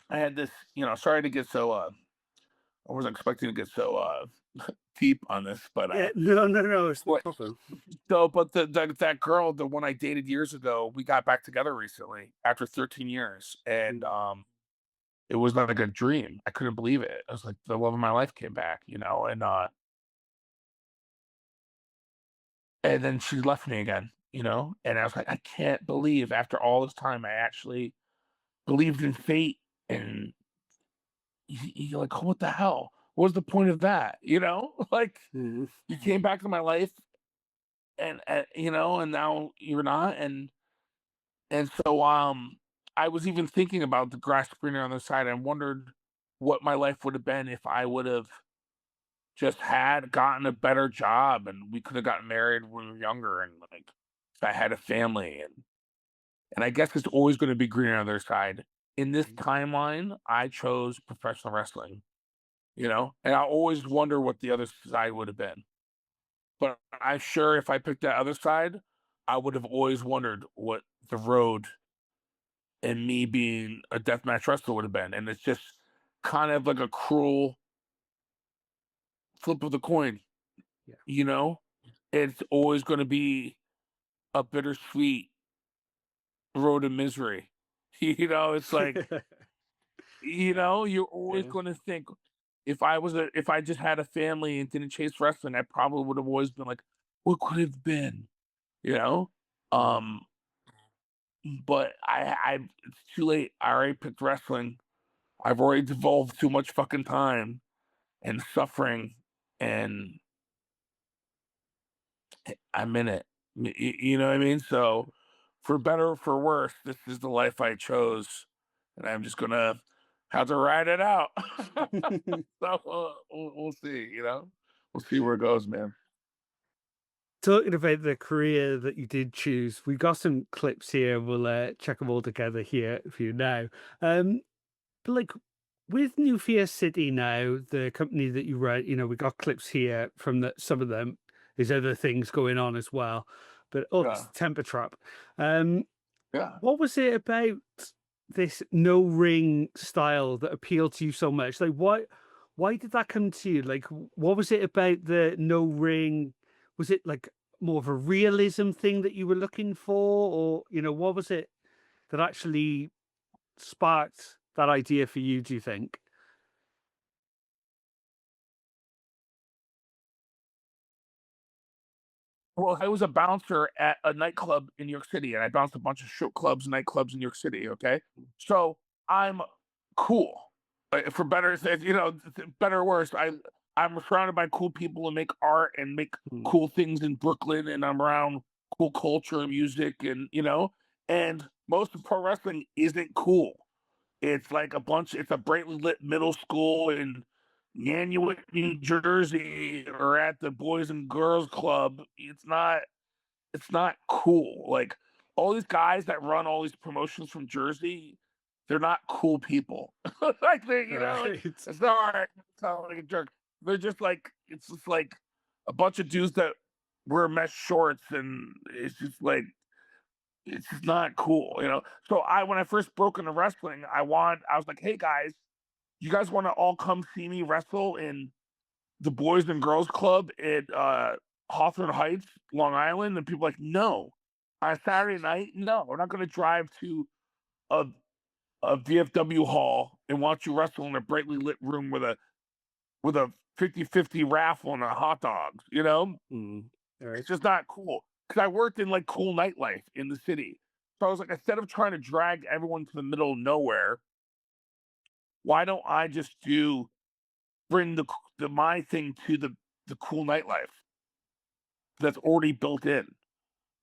had this, sorry to get so I wasn't expecting to get so deep on this, but Yeah, no, no, no, it's no what problem. but that girl, the one I dated years ago, we got back together recently after 13 years, and Mm, it was like a dream. I couldn't believe it. I was like the love of my life came back, and then she left me again, and I was like, I can't believe after all this time I actually believed in fate and you're like, what the hell? What was the point of that? Like mm, you came back to my life and now you're not. And so I was even thinking about the grass greener on the side and wondered what my life would have been if I would have just had gotten a better job and we could have gotten married when we were younger and like if I had a family and I guess it's always going to be greener on the other side. In this mm, timeline, I chose professional wrestling. And I always wonder what the other side would have been. But I'm sure if I picked that other side, I would have always wondered what the road and me being a deathmatch wrestler would have been. And it's just kind of like a cruel flip of the coin, yeah. you know? It's always going to be a bittersweet road of misery. It's like, you're always Yeah. going to think if I just had a family and didn't chase wrestling, I probably would have always been like, what could have been? You know? Mm. Um, but I it's too late. I already picked wrestling. I've already devolved too much fucking time and suffering, and I'm in it. You know what I mean? So, for better or for worse, this is the life I chose, and I'm just gonna have to ride it out. So we'll see. We'll see where it goes, man. Talking about the career that you did choose, we got some clips here. We'll check them all together here for you now. But like, with Nuclear City now, the company that you write, we got clips here from some of them. There's other things going on as well, but it's Yeah, Temper Trap. Um, yeah. what was it about this no ring style that appealed to you so much? Like, why did that come to you? Like, what was it about the no ring? Was it like more of a realism thing that you were looking for, or what was it that actually sparked that idea for you? Do you think? Well, I was a bouncer at a nightclub in New York City, and I bounced a bunch of strip clubs and nightclubs in New York City. Okay, so I'm cool, for better, better or worse. I'm surrounded by cool people and make art and make Mm, cool things in Brooklyn, and I'm around cool culture and music, and and most of pro wrestling isn't cool. It's a brightly lit middle school in Nanuet, New Jersey, or at the Boys and Girls Club. It's not cool. Like, all these guys that run all these promotions from Jersey, they're not cool people. Like, like, right. sorry, I sound like a jerk. They're just like, it's just like a bunch of dudes that wear mesh shorts, and it's just not cool. So when I first broke into wrestling, I was like, hey guys, you guys want to all come see me wrestle in the Boys and Girls Club at Hawthorne Heights, Long Island? And people are like, no. On Saturday night, no, we're not going to drive to a VFW hall and watch you wrestle in a brightly lit room with a 50-50 raffle and a hot dogs. Mm, right. It's just not cool. Because I worked in like cool nightlife in the city. So I was like, instead of trying to drag everyone to the middle of nowhere, why don't I just bring the my thing to the cool nightlife that's already built in?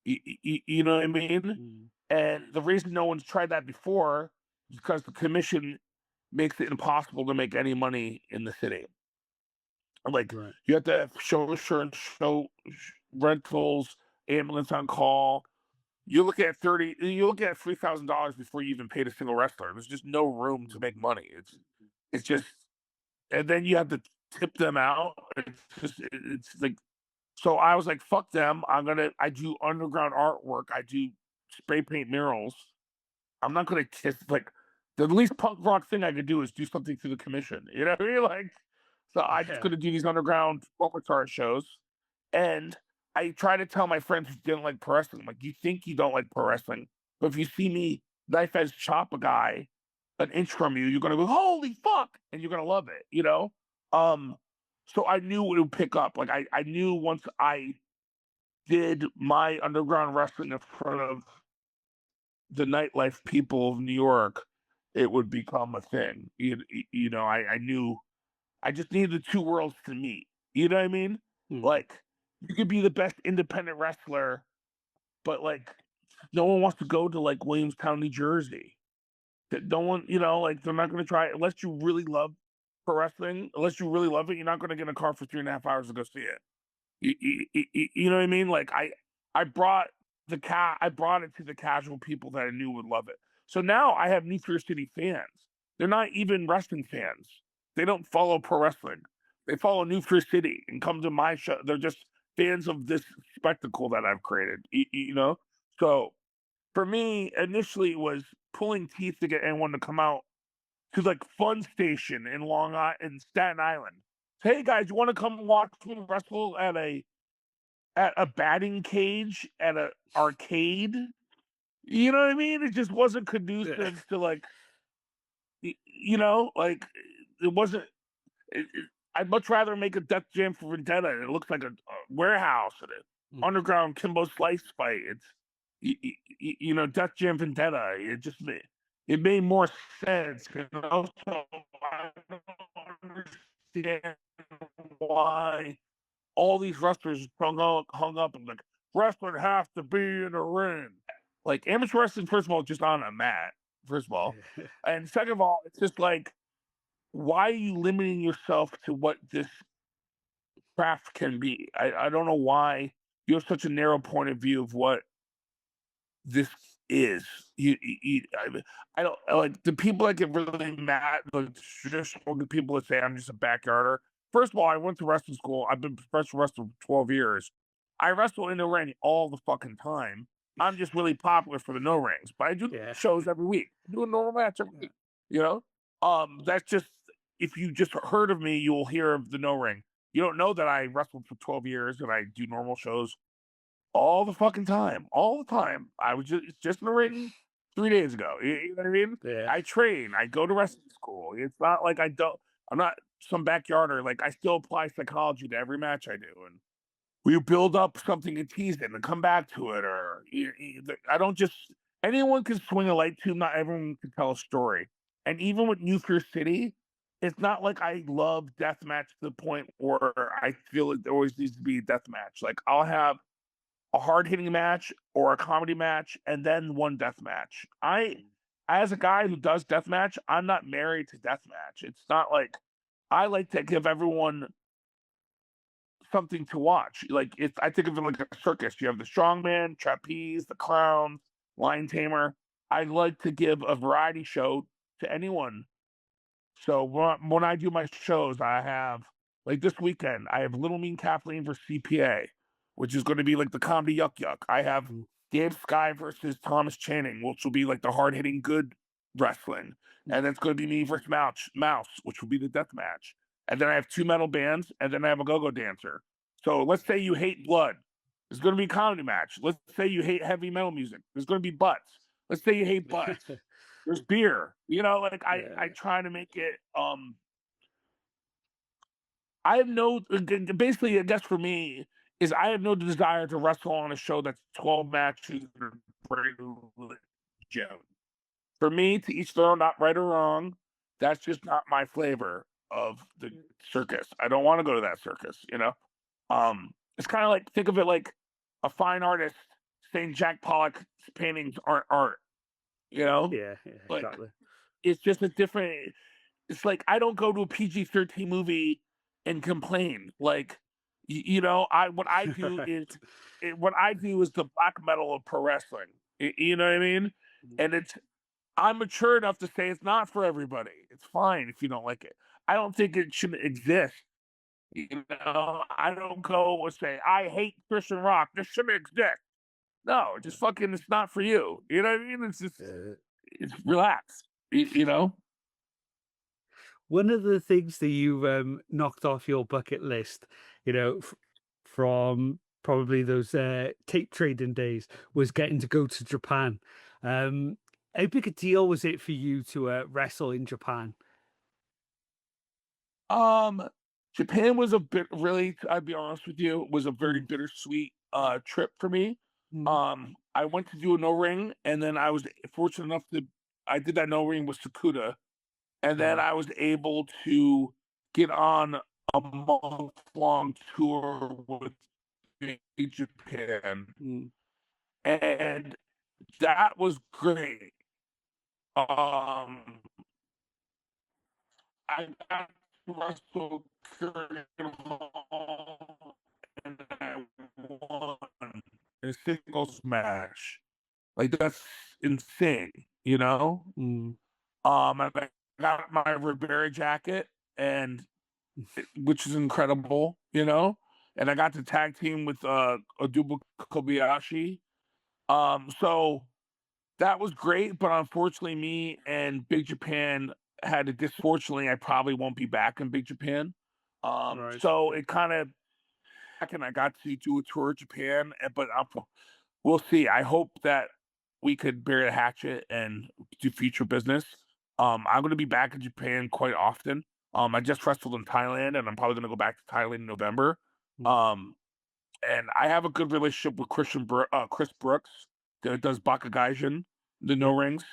You know what I mean? Mm, And the reason no one's tried that before is because the commission makes it impossible to make any money in the city. Like, right. you have to have show insurance, rentals, ambulance on call. You look at $3,000 before you even paid a single wrestler. There's just no room to make money. It's just, and then you have to tip them out. It's like, so I was like, fuck them. I do underground artwork. I do spray paint murals. I'm not gonna kiss, like, the least punk rock thing I could do is do something through the commission. You know what I mean? Like, so I just Yeah. gonna do these underground folk guitar shows. And I try to tell my friends who didn't like pro wrestling, like, you think you don't like pro wrestling, but if you see me knife edge chop a guy an inch from you, you're gonna go, holy fuck, and you're gonna love it. Um, so I knew it would pick up. Like, I knew once I did my underground wrestling in front of the nightlife people of New York, it would become a thing. I knew I just needed the two worlds to meet. You know what I mean? Mm, Like, you could be the best independent wrestler, but like, no one wants to go to like Williamstown, New Jersey. That no one, like, they're not going to try it unless you really love pro wrestling. Unless you really love it, you're not going to get in a car for 3.5 hours to go see it. You know what I mean? Like, I brought it to the casual people that I knew would love it. So now I have Nuclear City fans. They're not even wrestling fans. They don't follow pro wrestling. They follow Nuclear City and come to my show. They're just fans of this spectacle that I've created. So for me, initially, it was pulling teeth to get anyone to come out to like Fun Station in in Staten Island. Hey guys, you want to come watch me wrestle at a batting cage at a arcade? You know what I mean? It just wasn't yeah. conducive to, like, like, it wasn't. I'd much rather make a Death Jam for Vendetta, and it looks like a warehouse and an Mm, underground Kimbo Slice fight. Death Jam Vendetta. It made more sense. And also, I don't understand why all these wrestlers hung up and like, wrestling has to be in a ring. Like, amateur wrestling, first of all, just on a mat. First of all, yeah. and second of all, it's just like, why are you limiting yourself to what this craft can be? I don't know why you have such a narrow point of view of what this is. I don't like the people that get really mad, the traditional people that say I'm just a backyarder. First of all, I went to wrestling school. I've been professional wrestler for 12 years. I wrestle in the ring all the fucking time. I'm just really popular for the no rings, but I do Yeah. shows every week. I do a normal match every Yeah. week. You know, that's just if you just heard of me, you will hear of the no ring. You don't know that I wrestled for 12 years and I do normal shows all the fucking time, all the time. I was just in the ring 3 days ago. You know what I mean? Yeah. I train. I go to wrestling school. It's not like I don't. I'm not some backyarder. Like I still apply psychology to every match I do, and we build up something and tease it and come back to it. Or I don't just anyone can swing a light tube. Not everyone can tell a story. And even with New Fear City, it's not like I love deathmatch to the point where I feel it always needs to be a death match. Like I'll have a hard hitting match or a comedy match and then one death match. As a guy who does death match, I'm not married to death match. It's not like I like to give everyone something to watch. Like I think of it like a circus. You have the strongman, trapeze, the clown, lion tamer. I like to give a variety show to anyone. So when I do my shows, I have like this weekend, I have Little Mean Kathleen versus CPA, which is going to be like the comedy yuck yuck. I have Mm, Dave Sky versus Thomas Channing, which will be like the hard hitting good wrestling, mm. and it's going to be me versus Mouse, which will be the death match. And then I have two metal bands, and then I have a go-go dancer. So let's say you hate blood, there's going to be a comedy match. Let's say you hate heavy metal music, there's going to be butts. Let's say you hate butts, there's beer. You know, like I Yeah. try to make it I have no basically I guess for me is I have no desire to wrestle on a show that's 12 matches or religion. For me, to each their own, not right or wrong. That's just not my flavor of the circus. I don't want to go to that circus, you know? It's kind of like think of it like a fine artist saying Jack Pollock's paintings aren't art, you know? Yeah. Yeah. Like Exactly. it's just a different it's like I don't go to a PG-13 movie and complain. Like, you know, I what I do is what I do is the black metal of pro wrestling. You know what I mean? Mm. And I'm mature enough to say it's not for everybody. It's fine if you don't like it. I don't think it should exist. You know, I don't go and say I hate Christian rock. This shouldn't exist. No, just fucking, it's not for you. You know what I mean? It's just Yeah. it's relax. You know. One of the things that you knocked off your bucket list, from probably those tape trading days, was getting to go to Japan. How big a deal was it for you to wrestle in Japan? Um, Japan was a bit really, I'd be honest with you, was a very Mm, bittersweet trip for me. mm, I went to do a no ring and then I was fortunate enough to I did that no ring with Sakuda and then right. I was able to get on a month long tour with Big Japan Mm, and that was great. Um I got to wrestle Kurt Hall and I won in a singles match. Like that's insane, you know? mm, And I got my Ribera jacket and which is incredible, you know? And I got to tag team with Odubu Kobayashi. So that was great, but unfortunately, me and Big Japan had to disfortunately, I probably won't be back in Big Japan. right. So Okay. it kind of, and I got to do a tour of Japan, but we'll see. I hope that we could bury the hatchet and do future business. I'm going to be back in Japan quite often. I just wrestled in Thailand, and I'm probably going to go back to Thailand in November. Mm, Um, and I have a good relationship with Chris Brooks that does Bakagaijin, the no yeah. rings.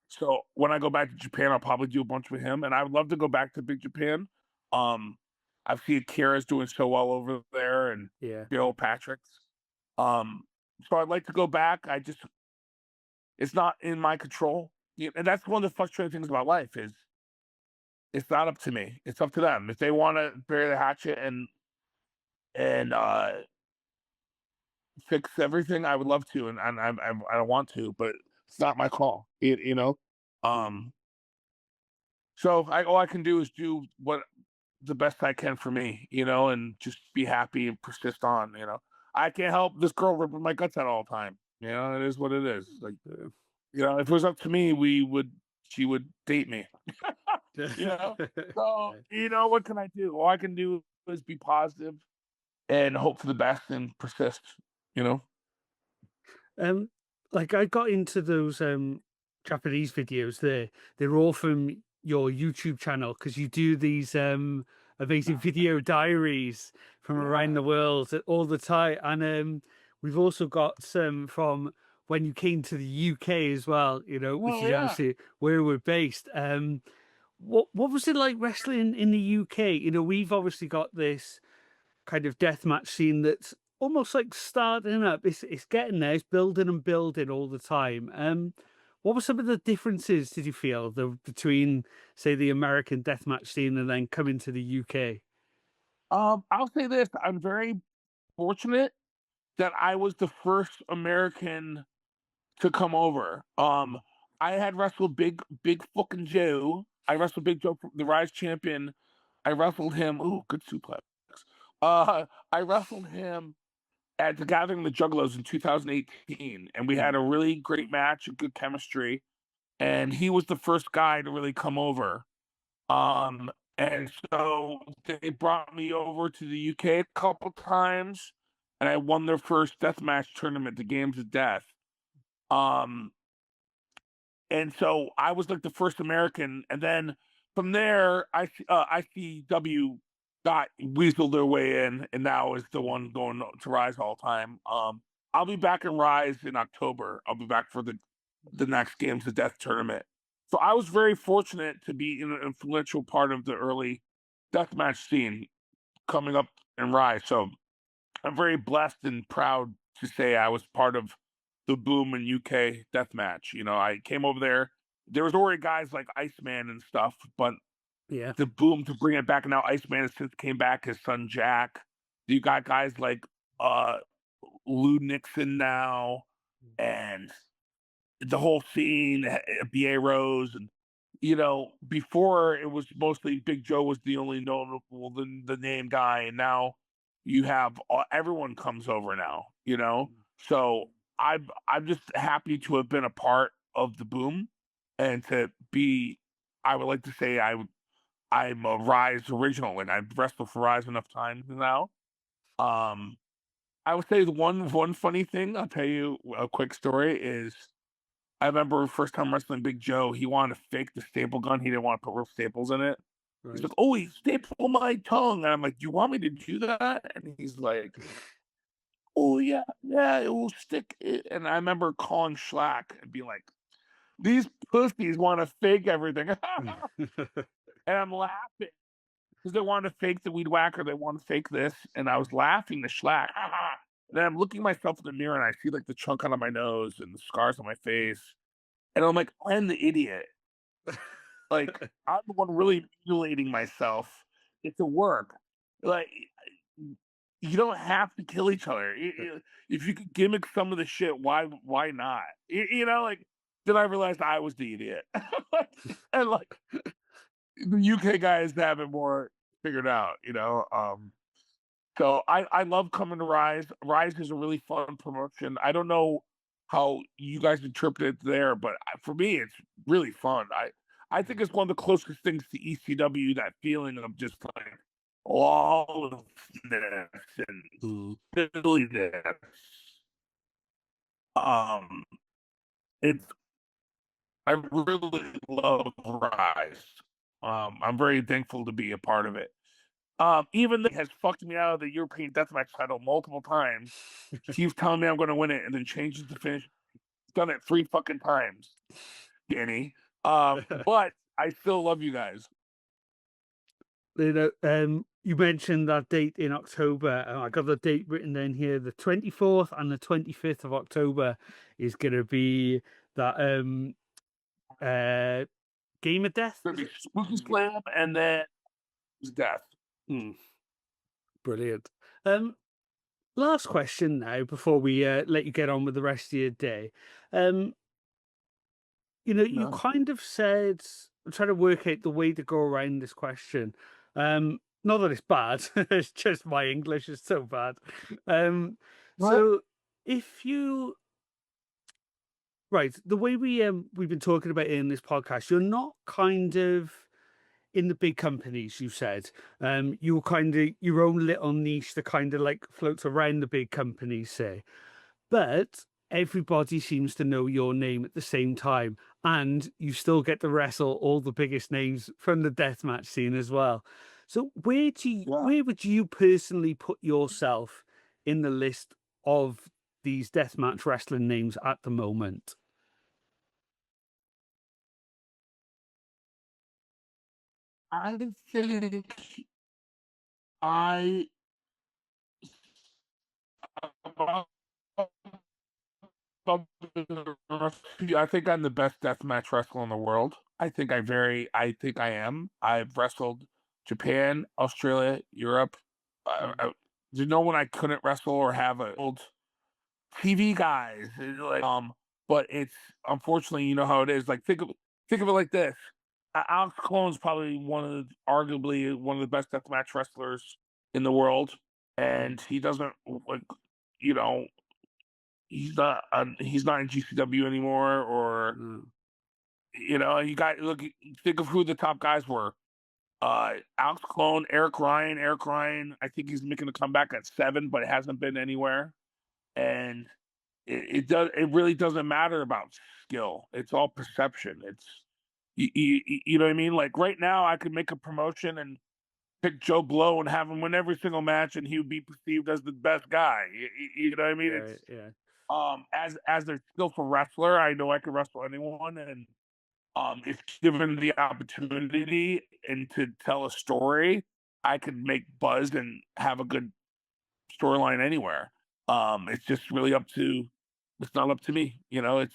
So when I go back to Japan, I'll probably do a bunch with him, and I would love to go back to Big Japan. Um, I've seen Kira's doing so well over there, and Yeah. Bill Patrick's. Um, so I'd like to go back. It's not in my control, and that's one of the frustrating things about life is it's not up to me. It's up to them. If they want to bury the hatchet and fix everything, I would love to, and I want to, but It's not my call. Um, so all I can do is do what the best I can for me, and just be happy and persist on. I can't help this girl ripping my guts out all the time. It is what it is. Like, Uh, if it was up to me, she would date me. you know. So yeah. what can I do? All I can do is be positive and hope for the best and persist. You know. Um, like I got into those Japanese videos there. They're all from your YouTube channel because you do these amazing video diaries from around Yeah. the world all the time. And we've also got some from when you came to the UK as well, which Oh is yeah. obviously where we're based. What was it like wrestling in the UK? We've obviously got this kind of deathmatch scene that's almost like starting up. It's getting there. It's building and building all the time. What were some of the differences did you feel between, say, the American deathmatch scene and then coming to the UK? I'll say this: I'm very fortunate that I was the first American to come over. I had wrestled Big fucking Joe. I wrestled Big Joe, the Rise champion. I wrestled him. Ooh, good suplex. I wrestled him at the Gathering of the Juggalos in 2018, and we Mm. had a really great match, and good chemistry. And he was the first guy to really come over. And so they brought me over to the UK a couple times, and I won their first deathmatch tournament, the Games of Death. Um, and so I was like the first American, and then from there, ICW got weaseled their way in, and now is the one going to Rise all time. I'll be back in Rise in October. I'll be back for the next Games of Death tournament. So I was very fortunate to be in an influential part of the early deathmatch scene coming up in Rise. So I'm very blessed and proud to say I was part of the boom in UK deathmatch. I came over there. There was already guys like Iceman and stuff, but Yeah. the boom to bring it back, and now Iceman has since came back. His son Jack. You got guys like uh Lou Nixon now, and the whole scene, BA Rose, and before it was mostly Big Joe was the only notable the name guy, and now you have everyone comes over now. So I'm just happy to have been a part of the boom, and to be. I would like to say I'm a Rise original, and I've wrestled for Rise enough times now. Um, I would say the one funny thing I'll tell you a quick story is I remember first time wrestling Big Joe, he wanted to fake the staple gun. He didn't want to put real staples in it. He's Right. like, "Oh, he stapled my tongue." And I'm like, "Do you want me to do that?" And he's like, "Oh yeah, yeah, it will stick." And I remember calling Schlack and being like, "These pussies want to fake everything," and I'm laughing because they want to fake the weed whacker. They want to fake this, and I was laughing to Schlack. And then I'm looking myself in the mirror, and I see like the chunk out of my nose and the scars on my face, and I'm like, "I'm the idiot." Like, I'm the one really mutilating myself. It's a work. Like, you don't have to kill each other. If you could gimmick some of the shit, why not? Like, then I realized I was the idiot. And like the UK guys have it more figured out. So I love coming to Rise. Rise is a really fun promotion. I don't know how you guys interpret it there, but for me, it's really fun. I think it's one of the closest things to ECW. That feeling of just like lawlessness and Mm. silliness. Um, it's I really love Rise. I'm very thankful to be a part of it. Even though it has fucked me out of the European Deathmatch title multiple times, keeps telling me I'm going to win it and then changes the finish. He's done it 3 fucking times, Danny. But I still love you guys. You mentioned that date in October. I got the date written down here. The 24th and the 25th of October is going to be that uh Game of Death, It's going is to be it? Spooky Slam and then it's death. Mm, brilliant. Last question now before we let you get on with the rest of your day. Um, You No. kind of said, I'm trying to work out the way to go around this question. Not that it's bad, it's just my English is so bad. Um, What? so if you right, the way we've been talking about it in this podcast, you're not kind of in the big companies, you said. You're kind of your own little niche that kind of like floats around the big companies, say. But everybody seems to know your name at the same time, and you still get to wrestle all the biggest names from the deathmatch scene as well. So Yeah. where would you personally put yourself in the list of these deathmatch wrestling names at the moment? I think I I think I'm the best deathmatch wrestler in the world. I think I am. I've wrestled Japan, Australia, Europe. Mm, There's no one I couldn't wrestle or have a old TV guys. But it's unfortunately, you know how it is. Like think of it like this. Alex Colon's probably arguably one of the best deathmatch wrestlers in the world, mm, and he doesn't like, you know, he's not in GCW anymore, or mm, you got look think of who the top guys were. Alex Clone, Eric Ryan. Eric Ryan, I think he's making a comeback at 7, but it hasn't been anywhere. And it really doesn't matter about skill. It's all perception. It's you know what I mean? Like right now, I could make a promotion and pick Joe Blow and have him win every single match, and he would be perceived as the best guy. You know what I mean? yeah, It's yeah. as a skillful wrestler, I know I can wrestle anyone, and if given the opportunity and to tell a story, I could make buzz and have a good storyline anywhere. It's just really up to it's not up to me. It's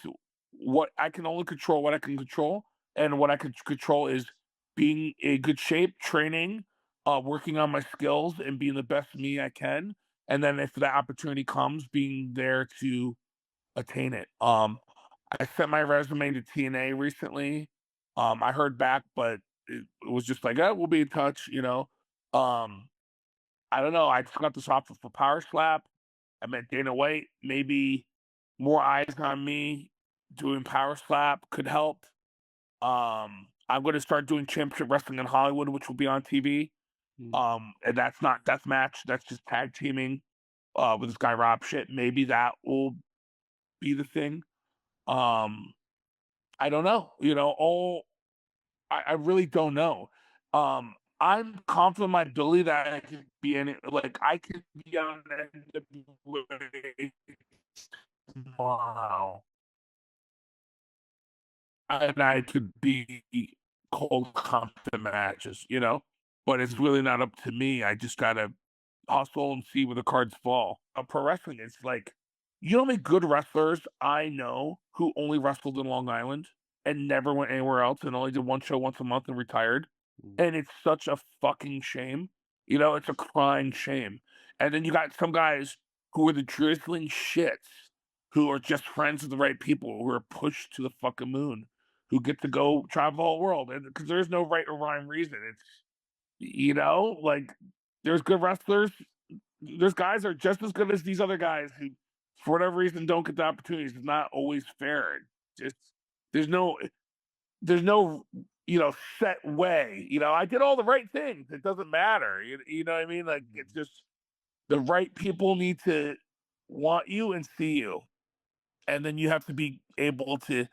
what I can only control what I can control, and what I can control is being in good shape, training, working on my skills, and being the best me I can. And then if that opportunity comes, being there to attain it. I sent my resume to TNA recently. I heard back, but it was just like, we'll be in touch. Um, I don't know. I just got this offer for Power Slap. I met Dana White. Maybe more eyes on me doing Power Slap could help. I'm going to start doing Championship Wrestling in Hollywood, which will be on TV. Mm. And that's not death match. That's just tag teaming with this guy Rob Shit. Maybe that will be the thing. Um, I don't know. I really don't know. I'm confident in my ability that I could be in it. Like I could be on the NWA tomorrow, and I could be cold combat matches. But it's really not up to me. I just gotta hustle and see where the cards fall. Pro wrestling, it's like you know how many good wrestlers I know who only wrestled in Long Island and never went anywhere else and only did one show once a month and retired. Mm. And it's such a fucking shame. It's a crying shame. And then you got some guys who are the drizzling shits who are just friends with the right people who are pushed to the fucking moon, who get to go travel the whole world. And because there's no right or rhyme reason. It's like there's good wrestlers. There's guys that are just as good as these other guys who, for whatever reason, don't get the opportunities. It's not always fair. Just there's no there's no set way. I did all the right things. It doesn't matter. You know what I mean? Like it's just the right people need to want you and see you, and then you have to be able to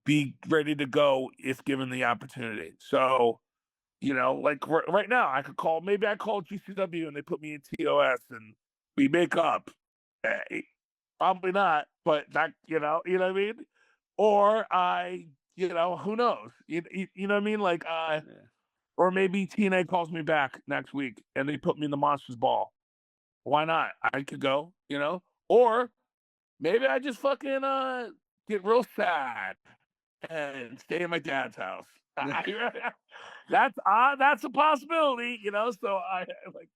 be ready to go if given the opportunity. So like right now, maybe I call GCW and they put me in TOS and we make up. Eh, Probably not, but that, you know what I mean? Or who knows? You know what I mean? Like, Yeah. or maybe TNA calls me back next week and they put me in the Monsters Ball. Why not? I could go. Or maybe I just fucking get real sad and stay in my dad's house. That's a possibility. So I like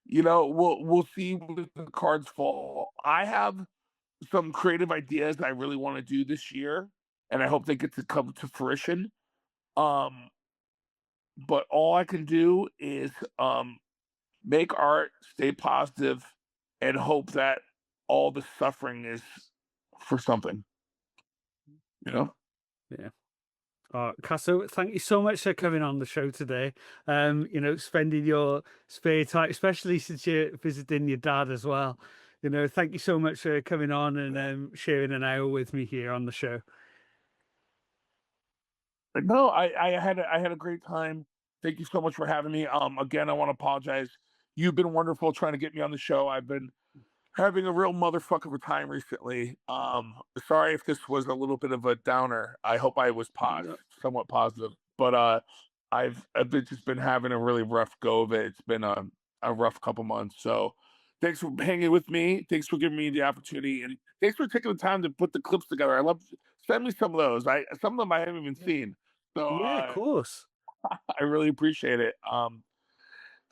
we'll see where the cards fall. I have some creative ideas I really want to do this year, and I hope they get to come to fruition. Um, but all I can do is make art, stay positive, and hope that all the suffering is for something, you know? Yeah. Casso, thank you so much for coming on the show today. Spending your spare time, especially since you're visiting your dad as well. Thank you so much for coming on and sharing an hour with me here on the show. Like, no, I had a great time. Thank you so much for having me. Again, I want to apologize. You've been wonderful trying to get me on the show. I've been having a real motherfucker of a time recently. Sorry if this was a little bit of a downer. I hope I was No, somewhat positive, but just been having a really rough go of it. It's been a rough couple months. So thanks for hanging with me. Thanks for giving me the opportunity, and thanks for taking the time to put the clips together. I love send me some of those. I some of them I haven't even yeah, seen. So yeah, of course. I really appreciate it.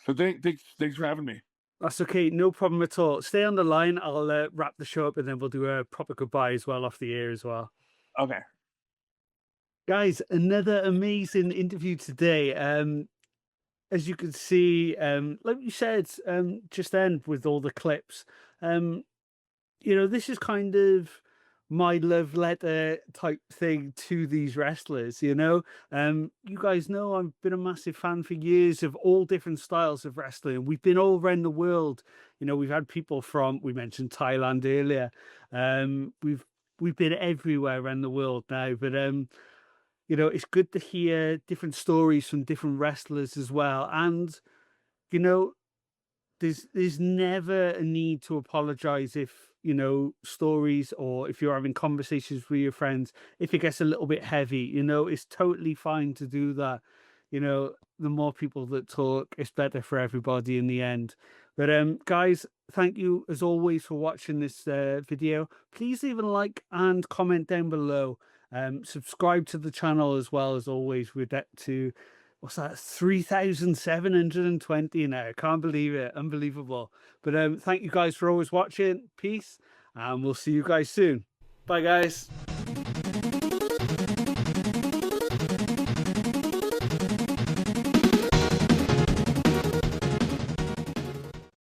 So thanks for having me. That's okay. No problem at all. Stay on the line. I'll wrap the show up and then we'll do a proper goodbye as well off the air as well. Okay. Guys, another amazing interview today. As you can see, like you said just then with all the clips, um, this is kind of my love letter type thing to these wrestlers, you guys know I've been a massive fan for years of all different styles of wrestling. We've been all around the world. We've had people from, we mentioned Thailand earlier. We've been everywhere around the world now, but it's good to hear different stories from different wrestlers as well. And you know there's never a need to apologize if stories, or if you're having conversations with your friends, if it gets a little bit heavy, it's totally fine to do that. The more people that talk, it's better for everybody in the end. But guys, thank you as always for watching this video. Please leave a like and comment down below. Subscribe to the channel as well. As always, we're up to, what's that, 3,720 now. I can't believe it. Unbelievable. But thank you guys for always watching. Peace, and we'll see you guys soon. Bye, guys.